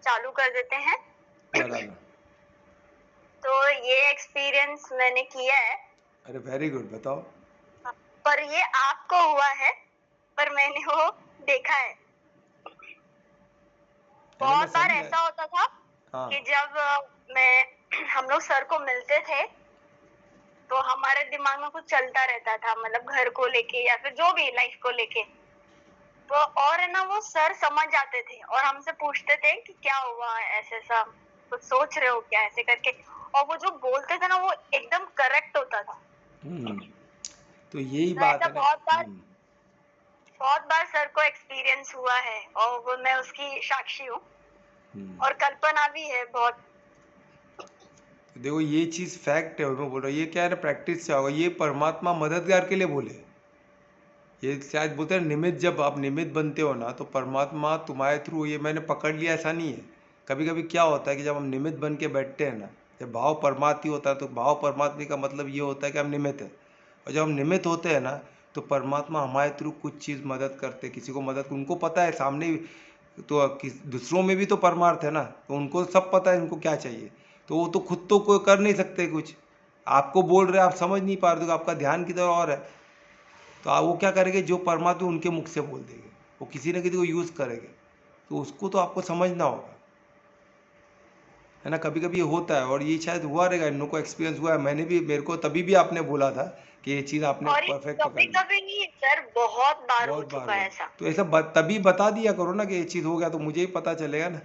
चालू कर देते हैं। बराबर। तो ये एक्सपीरियंस मैंने किया है। अरे वेरी गुड, बताओ। पर ये आपको हुआ है, पर मैंने वो देखा है। बहुत बार ऐसा होता था हाँ। कि जब हम लोग सर को मिलते थे तो हमारे दिमाग में कुछ चलता रहता था, मतलब घर को लेके या फिर जो भी लाइफ को लेके। तो और है ना, वो सर समझ जाते थे और हमसे पूछते थे कि क्या हुआ, ऐसे ऐसा कुछ सोच रहे हो क्या, ऐसे करके। और वो जो बोलते थे ना वो एकदम करेक्ट होता था। तो यही तो बात ऐसा है ना। बहुत बार सर को एक्सपीरियंस हुआ है और वो मैं उसकी साक्षी हूँ। और कल्पना भी है बहुत। देखो ये चीज़ फैक्ट है, मैं बोल रहा हूँ ये क्या है ना, प्रैक्टिस से होगा। ये परमात्मा मददगार के लिए बोले। ये शायद बोलते हैं निमित्त, जब आप निमित्त बनते हो ना तो परमात्मा तुम्हारे थ्रू, ये मैंने पकड़ लिया ऐसा नहीं है। कभी कभी क्या होता है कि जब हम निमित्त बन के बैठते हैं ना, जब भाव परमात्मा होता है तो भाव परमात्मा का मतलब ये होता है कि हम निमित्त हैं। और जब हम निमित्त होते हैं ना तो परमात्मा हमारे थ्रू कुछ चीज़ मदद करते, किसी को मदद, उनको पता है सामने तो दूसरों में भी तो परमार्थ है ना, तो उनको सब पता है उनको क्या चाहिए। तो वो तो खुद तो कोई कर नहीं सकते कुछ, आपको बोल रहे आप समझ नहीं पा रहे, तो आपका ध्यान किधर और है। तो आप वो क्या करेंगे, जो परमात्मा उनके मुख से बोल देंगे, वो किसी न किसी को यूज़ करेंगे। तो उसको तो आपको समझना होगा, है ना। कभी कभी ये होता है, और ये शायद हुआ रहेगा, इन लोगों को एक्सपीरियंस हुआ है। मैंने भी, मेरे को तभी भी आपने बोला था कि ये चीज़ आपने परफेक्ट पकड़ ली। कभी नहीं सर, बहुत बार हो बहुत बार चुका है हुआ। ऐसा। तो ऐसा तभी बता दिया करो ना कि ये चीज़ हो गया, तो मुझे ही पता चलेगा ना।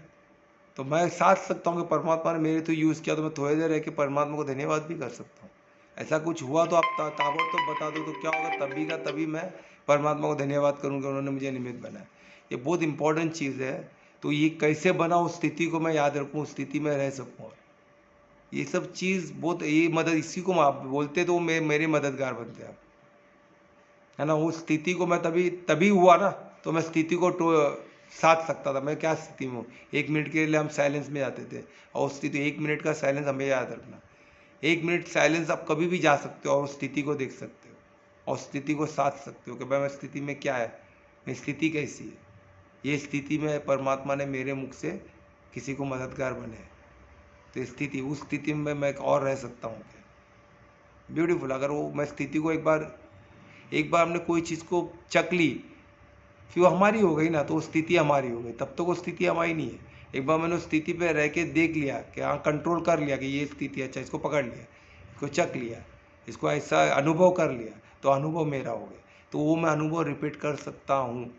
तो मैं साथ सकता हूँ कि परमात्मा ने मेरे तो यूज़ किया, तो मैं थोड़ी देर रह के परमात्मा को धन्यवाद भी कर सकता हूँ। ऐसा कुछ हुआ तो आप ताबड़तोड़ बता दो तो क्या होगा, तभी का तभी मैं परमात्मा को धन्यवाद करूँगा, उन्होंने मुझे निमित्त बनाया। ये बहुत इंपॉर्टेंट चीज़ है। तो ये कैसे बना, उस स्थिति को मैं याद रखूँ, उस स्थिति में रह सकूँ। ये सब चीज़ बहुत, ये मदद, इसी को आप बोलते तो मेरे मददगार बनते आप, है ना। उस स्थिति को मैं तभी हुआ ना, तो मैं स्थिति को साथ सकता था। मैं क्या स्थिति में हूँ, 1 मिनट के लिए हम साइलेंस में जाते थे, और उस स्थिति 1 मिनट का साइलेंस हमें याद रखना। 1 मिनट साइलेंस आप कभी भी जा सकते हो और उस स्थिति को देख सकते हो और स्थिति को साथ सकते हो कि भाई मैं स्थिति में क्या है, मेरी स्थिति कैसी है। ये स्थिति में परमात्मा ने मेरे मुख से किसी को मददगार बने, तो स्थिति, उस स्थिति में मैं और रह सकता हूँ। ब्यूटीफुल। अगर वो मैं स्थिति को एक बार हमने कोई चीज़ को चख ली, फिर वो हमारी हो गई ना, तो वो स्थिति हमारी हो गई। तब तक वो स्थिति हमारी नहीं है। एक बार मैंने उस स्थिति पे रह के देख लिया कि हाँ, कंट्रोल कर लिया कि ये स्थिति, अच्छा इसको पकड़ लिया, इसको चख लिया, इसको ऐसा अनुभव कर लिया, तो अनुभव मेरा हो गया। तो वो मैं अनुभव रिपीट कर सकता हूँ।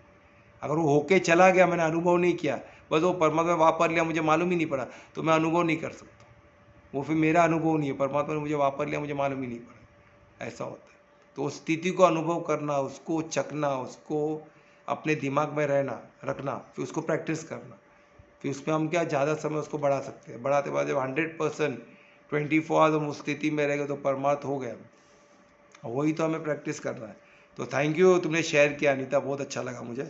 अगर वो होके चला गया, मैंने अनुभव नहीं किया, बस वो परमात्मा वापर लिया, मुझे मालूम ही नहीं पड़ा, तो मैं अनुभव नहीं कर सकता। वो फिर मेरा अनुभव नहीं है, परमात्मा ने मुझे वापर लिया, मुझे मालूम ही नहीं पड़ा। ऐसा होता है। तो उस स्थिति को अनुभव करना, उसको चखना, उसको अपने दिमाग में रखना, फिर उसको प्रैक्टिस करना, फिर उसमें हम क्या ज़्यादा समय उसको बढ़ा सकते हैं। बढ़ाते बाद जब 100% 24 आवर्स हम उस स्थिति में रहेंगे तो परमार्थ हो गया। वही तो हमें प्रैक्टिस करना है। तो थैंक यू, तुमने शेयर किया अनीता, बहुत अच्छा लगा मुझे,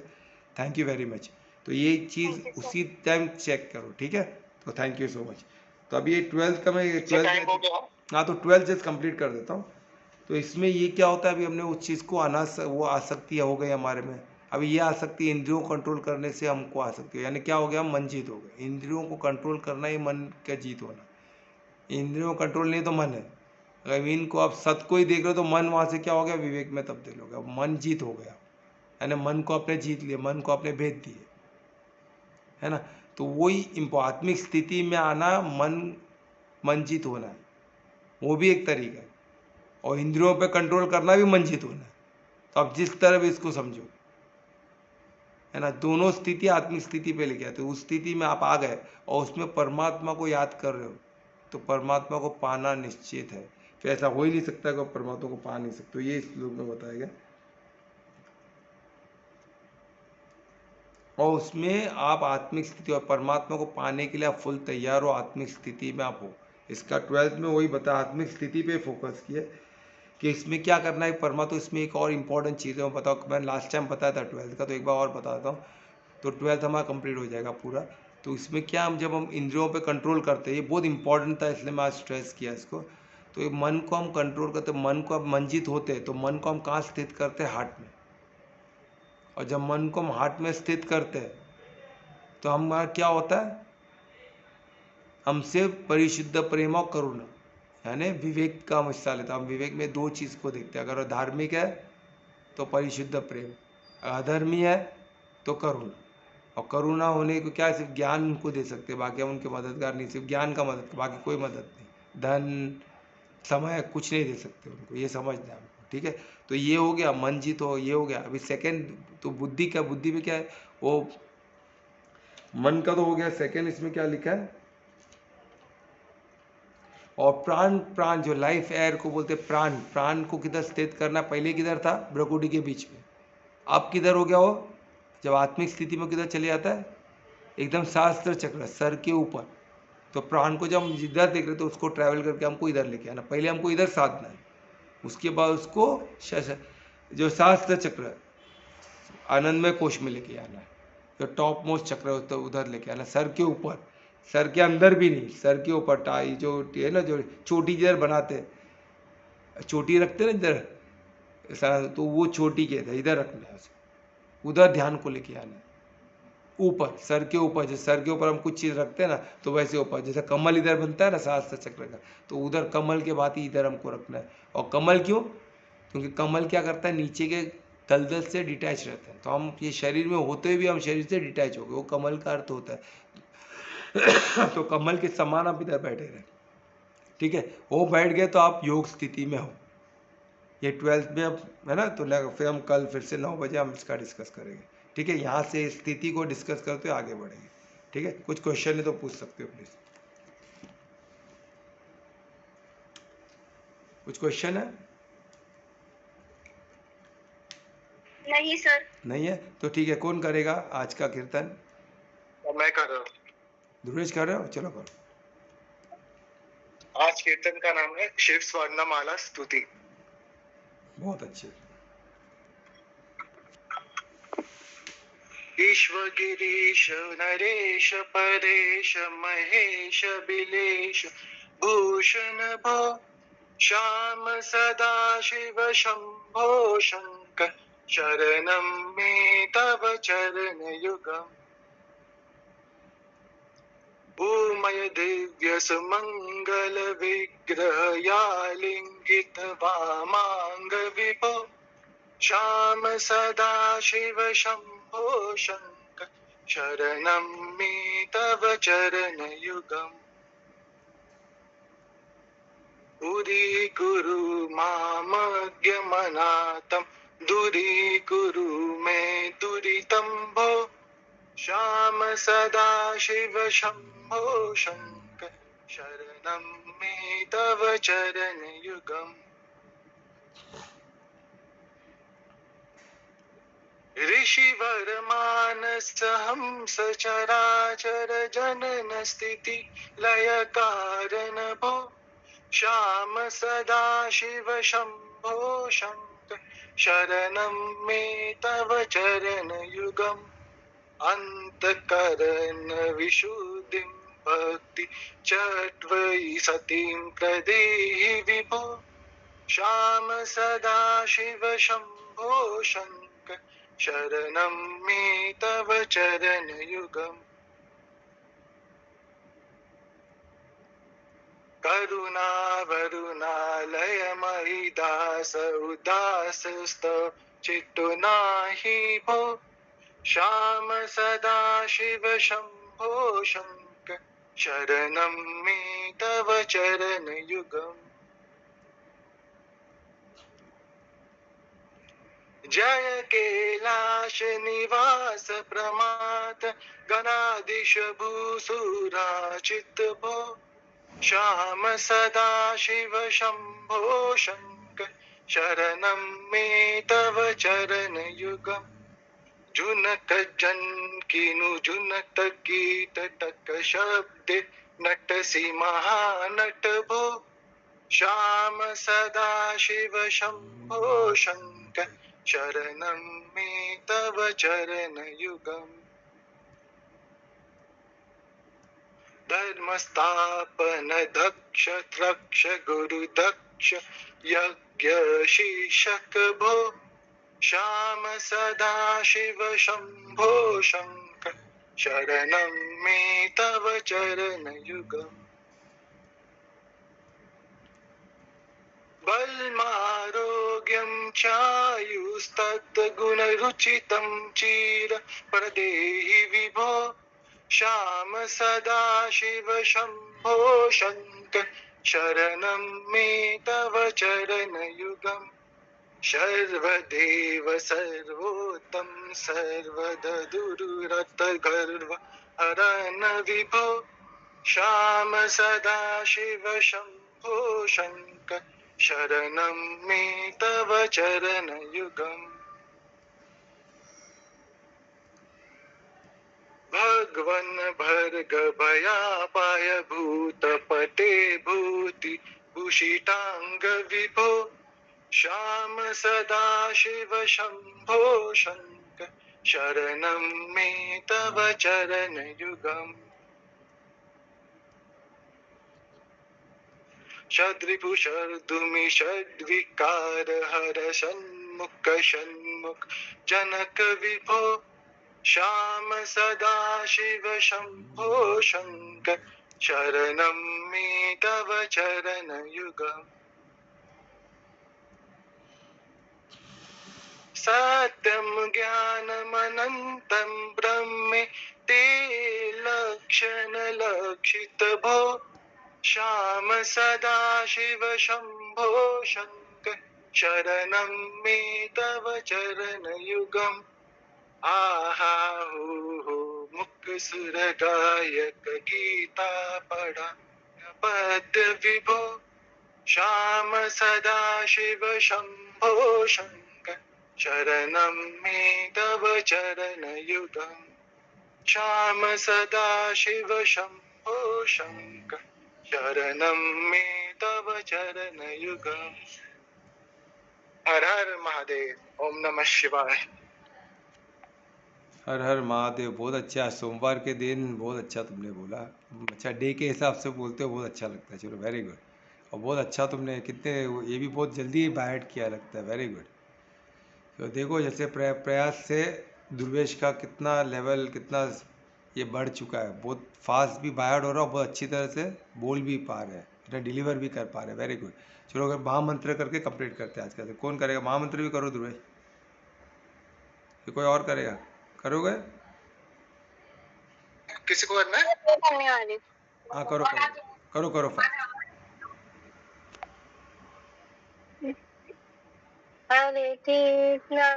थैंक यू वेरी मच। तो ये चीज़ थैंक यू सर। उसी टाइम चेक करो, ठीक है। तो थैंक यू सो मच। तो अभी ये 12th का मैं टाइम हो 12th, गया। हाँ तो 12th जस्ट कंप्लीट कर देता हूँ। तो इसमें ये क्या होता है, अभी हमने उस चीज़ को वो आसक्ति हो गई हमारे में। अभी ये आसक्ति इंद्रियों को कंट्रोल करने से हमको आसक्ति हो, यानी क्या हो गया, हम मन जीत हो गए। इंद्रियों को कंट्रोल करना ही मन का जीत होना। इंद्रियों को कंट्रोल नहीं तो मन है। अगर इनको आप सत को ही देख रहे हो तो मन वहाँ से क्या हो गया, विवेक में तब्दील हो गया, मन जीत हो गया, यानी मन को आपने जीत लिया, मन को आपने भेद दिए, है ना। तो वही आत्मिक स्थिति में आना, मन जीत होना है, वो भी एक तरीका है। और इंद्रियों पे कंट्रोल करना भी मन जीत होना है। तो आप जिस तरह भी इसको समझो, है ना, दोनों स्थिति आत्मिक स्थिति पे लेके आते। उस स्थिति में आप आ गए और उसमें परमात्मा को याद कर रहे हो, तो परमात्मा को पाना निश्चित है। फिर ऐसा हो ही नहीं सकता कि आप परमात्मा को पा नहीं सकते। तो ये इस श्लोक में बताया गया। और उसमें आप आत्मिक स्थिति और परमात्मा को पाने के लिए आप फुल तैयार हो, आत्मिक स्थिति में आप हो। इसका 12th में वही बताया, आत्मिक स्थिति पे फोकस किया कि इसमें क्या करना है परमात्मा। इसमें एक और इम्पॉर्टेंट चीज़ है, मैं बताऊँ, मैंने लास्ट टाइम बताया था 12th का, तो एक बार और बता देता हूँ। तो 12th हमारा कंप्लीट हो जाएगा पूरा। तो इसमें क्या, हम जब हम इंद्रियों पे कंट्रोल करते हैं, ये बहुत इंपॉर्टेंट था, इसलिए मैं आज स्ट्रेस किया इसको। तो ये मन को हम कंट्रोल करते, मन को अब मंजित होते हैं, तो मन को हम कहाँ स्थित करते हैं, हार्ट में। और जब मन को हम हार्ट में स्थित करते हैं तो हमारा क्या होता है, हमसे परिशुद्ध प्रेम और करुणा, यानी विवेक का हम हिस्सा लेता है। हम विवेक में दो चीज़ को देखते हैं, अगर वो धार्मिक है तो परिशुद्ध प्रेम, अधर्मी है तो करुणा। और करुणा होने को क्या, सिर्फ ज्ञान उनको दे सकते हैं, बाकी हम उनके मददगार नहीं, सिर्फ ज्ञान का मदद, बाकी कोई मदद नहीं, धन समय कुछ नहीं दे सकते उनको, ये समझना है हमको, ठीक है। तो ये हो गया मन जीत, हो ये हो गया। अभी सेकंड तो बुद्धि का, बुद्धि में क्या है, वो मन का तो हो गया। सेकंड इसमें क्या लिखा है, और प्राण, प्राण जो लाइफ एयर को बोलते हैं, प्राण, प्राण को किधर स्थित करना, पहले किधर था, भ्रकुटी के बीच में, अब किधर हो गया वो, जब आत्मिक स्थिति में किधर चले जाता है, एकदम शास्त्र चक्र, सर के ऊपर। तो प्राण को जब हम इधर देख रहे तो उसको ट्रैवल करके हमको इधर लेके आना, पहले हमको इधर साधना है, उसके बाद उसको जो शास्त्र चक्र आनंदमय कोश में लेके आना है, जो टॉप मोस्ट चक्र होता है उधर लेके आना, सर के ऊपर, सर के अंदर भी नहीं, सर के ऊपर। टाई जो है ना, जो चोटी जिधर बनाते हैं, चोटी रखते हैं ना इधर, तो वो चोटी के इधर रखना है, उधर ध्यान को लेके आना है, ऊपर, सर के ऊपर। जैसे सर के ऊपर हम कुछ चीज़ रखते हैं ना, तो वैसे ऊपर, जैसे कमल इधर बनता है ना शास्त्र चक्र का, तो उधर कमल के बाद ही इधर हमको रखना है। और कमल क्यों, क्योंकि कमल क्या करता है, नीचे के दलदल से डिटैच रहता है। तो हम ये शरीर में होते हुए भी हम शरीर से डिटैच हो गए, वो कमल का अर्थ होता है। तो कमल के समान आप इधर बैठे रहे, ठीक है, वो बैठ गए तो आप योग स्थिति में हो। ये 12th में अब है ना, तो फिर हम कल फिर से 9 बजे हम इसका डिस्कस करेंगे, ठीक है। यहाँ से स्थिति को डिस्कस करते हुए आगे बढ़ेंगे, ठीक है। कुछ क्वेश्चन है तो पूछ सकते हो प्लीज, कुछ क्वेश्चन है? नहीं सर। नहीं है तो ठीक है। कौन करेगा आज का कीर्तन? मैं कर रहा हूँ। ध्रुवेश कर रहे हो, चलो करो। आज कीर्तन का नाम है शिव स्वर्णमाला स्तुति। बहुत अच्छे। ईश्वर गिरीश नरेश परेश महेश बिलेश भूषण भो श्याम सदा शिव शंभो शंकर शरणं मे तव चरण युगम। भूमय दिव्य सुमंगल विग्रह या लिंगित वामांग विभो श्याम सदा शिव शंभो शंकर शरणं मे तव चरण युगम। दूरीकुरु मामज्ञ मनातं दूरीकुरु मे दुरितं भो श्याम सदा शिव शंभो शंकर शरणं मे तव चरण युगम। ऋषिवर मानस हंस चराचर जनन स्थिति लय कारण भो श्याम सदा शिव शंभो शंकर शरणं मे तव चरण युगम अंतकरण विशुद्धिं भक्ति चट्वयि सतीं प्रदेहि विभो श्याम सदा शिव शंभो शंकर शरणं मे तव चरण युगम करुणावरुणालय मयि दास उदास स्तव चित्तो नाही भो श्याम सदा शिव शंभो शंकर शरणं मे तव चरण युगम जय कैलाश निवास प्रमाद गणाधीश भूसुराचित भो श्याम सदा शिव शंभो शंकर शरणं मे तव चरण युगम जुनक जन कीनु जुनक गीत टक शब्द नटसी महानट भो श्याम सदा शिव शंभो शंकर शरणं मे तव चरण युगम धर्म स्थापन दक्ष त्रक्ष गुरु दक्ष यज्ञ शीर्षक भो श्याम सदा शिव शंभो शंकर शरणं मे तव चरण युगम बलमारोग्यं चायुस्तद्गुणरुचितं चीर प्रदेहि विभो श्याम सदा शिव शंभो शंकर शरणं मे तव चरण युगम सर्वदेव सर्वोत्तम सर्वद दुरुरत गर्व हरन विभो श्याम सदा शिव शंभो शंकर शरणं मे तव चरण युगम भगवन भर्ग भयापाय भूत पते भूति भूषितांग विभो श्याम सदा शिव शंभो शंकर शरणं मे तव चरण युगम षड्रिपु षड्दुमि षड्विकार हर षण्मुख षण्मुख जनक विभो श्याम सदा शिव शंभो शंकर शरणं मे तव चरण युगम सत्यं ज्ञानमनन्तं ब्रह्मे ते लक्षण लक्षित भो श्याम सदा शिव शंभो शंकर शरणं मे तव चरण युगम आहा हो मुख सुर गायक गीता पढ़ा पद विभो श्याम सदा शिव शंभो शंकर शरणं मे तव चरण युगम श्याम सदा शिव शंभो शंकर शरणं मे तव चरण युगम हर हर महादेव ओम नमः शिवाय हर हर महादेव। बहुत अच्छा, सोमवार के दिन बहुत अच्छा तुमने बोला। अच्छा, डे के हिसाब से बोलते हो, बहुत अच्छा लगता है। चलो वेरी गुड। और बहुत अच्छा तुमने कितने ये भी बहुत जल्दी बाइट किया लगता है, वेरी गुड। तो देखो जैसे प्रयास से दुर्वेश का कितना लेवल कितना ये बढ़ चुका है, बहुत फास्ट भी बायर्ड हो रहा है, बहुत अच्छी तरह से बोल भी पा रहे हैं, इतना डिलीवर भी कर पा रहे हैं, वेरी गुड। चलो अगर महामंत्र करके कंप्लीट करते हैं आज का। कौन करेगा महामंत्र भी? करो दुर्वेश, कि कोई और करेगा? करोगे? किसी को करना है? हाँ करो करो करो करो फास्ट। हरे कृष्णा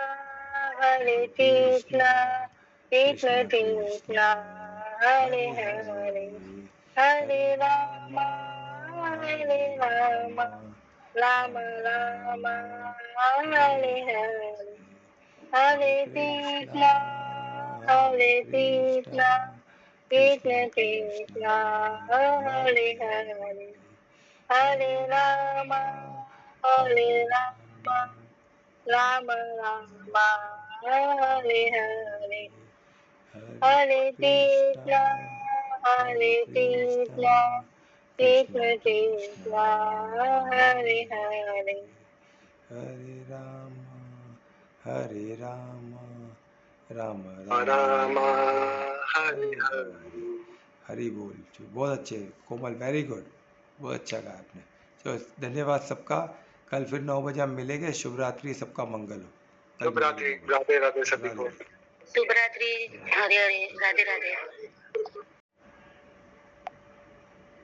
हरे Krishna Krishna Krishna Hare Hare Hare Ram Ram Ram Hare Hare Hare Krishna, Hare Krishna, Krishna Krishna, Hare Hare, Hare Rama, Hare Rama, Rama Rama, Hare Hare, Hare Krishna, Hare Krishna, Krishna Krishna, Hare Hare. Hare Rama, Hare Rama, Rama Rama Hare Hare Hare. हरी बोल। जो बहुत अच्छे कोमल, very good, बहुत अच्छा गाया आपने। तो धन्यवाद सबका। कल फिर 9 बजे हम मिलेंगे। शुभ रात्रि, सबका मंगल हो। कल शुभ रात्रि, मिलेंगे 9 बजे। राधे राधे सभी राधे को। राधे। शुभ रात्रि, हरे हरे, राधे राधे।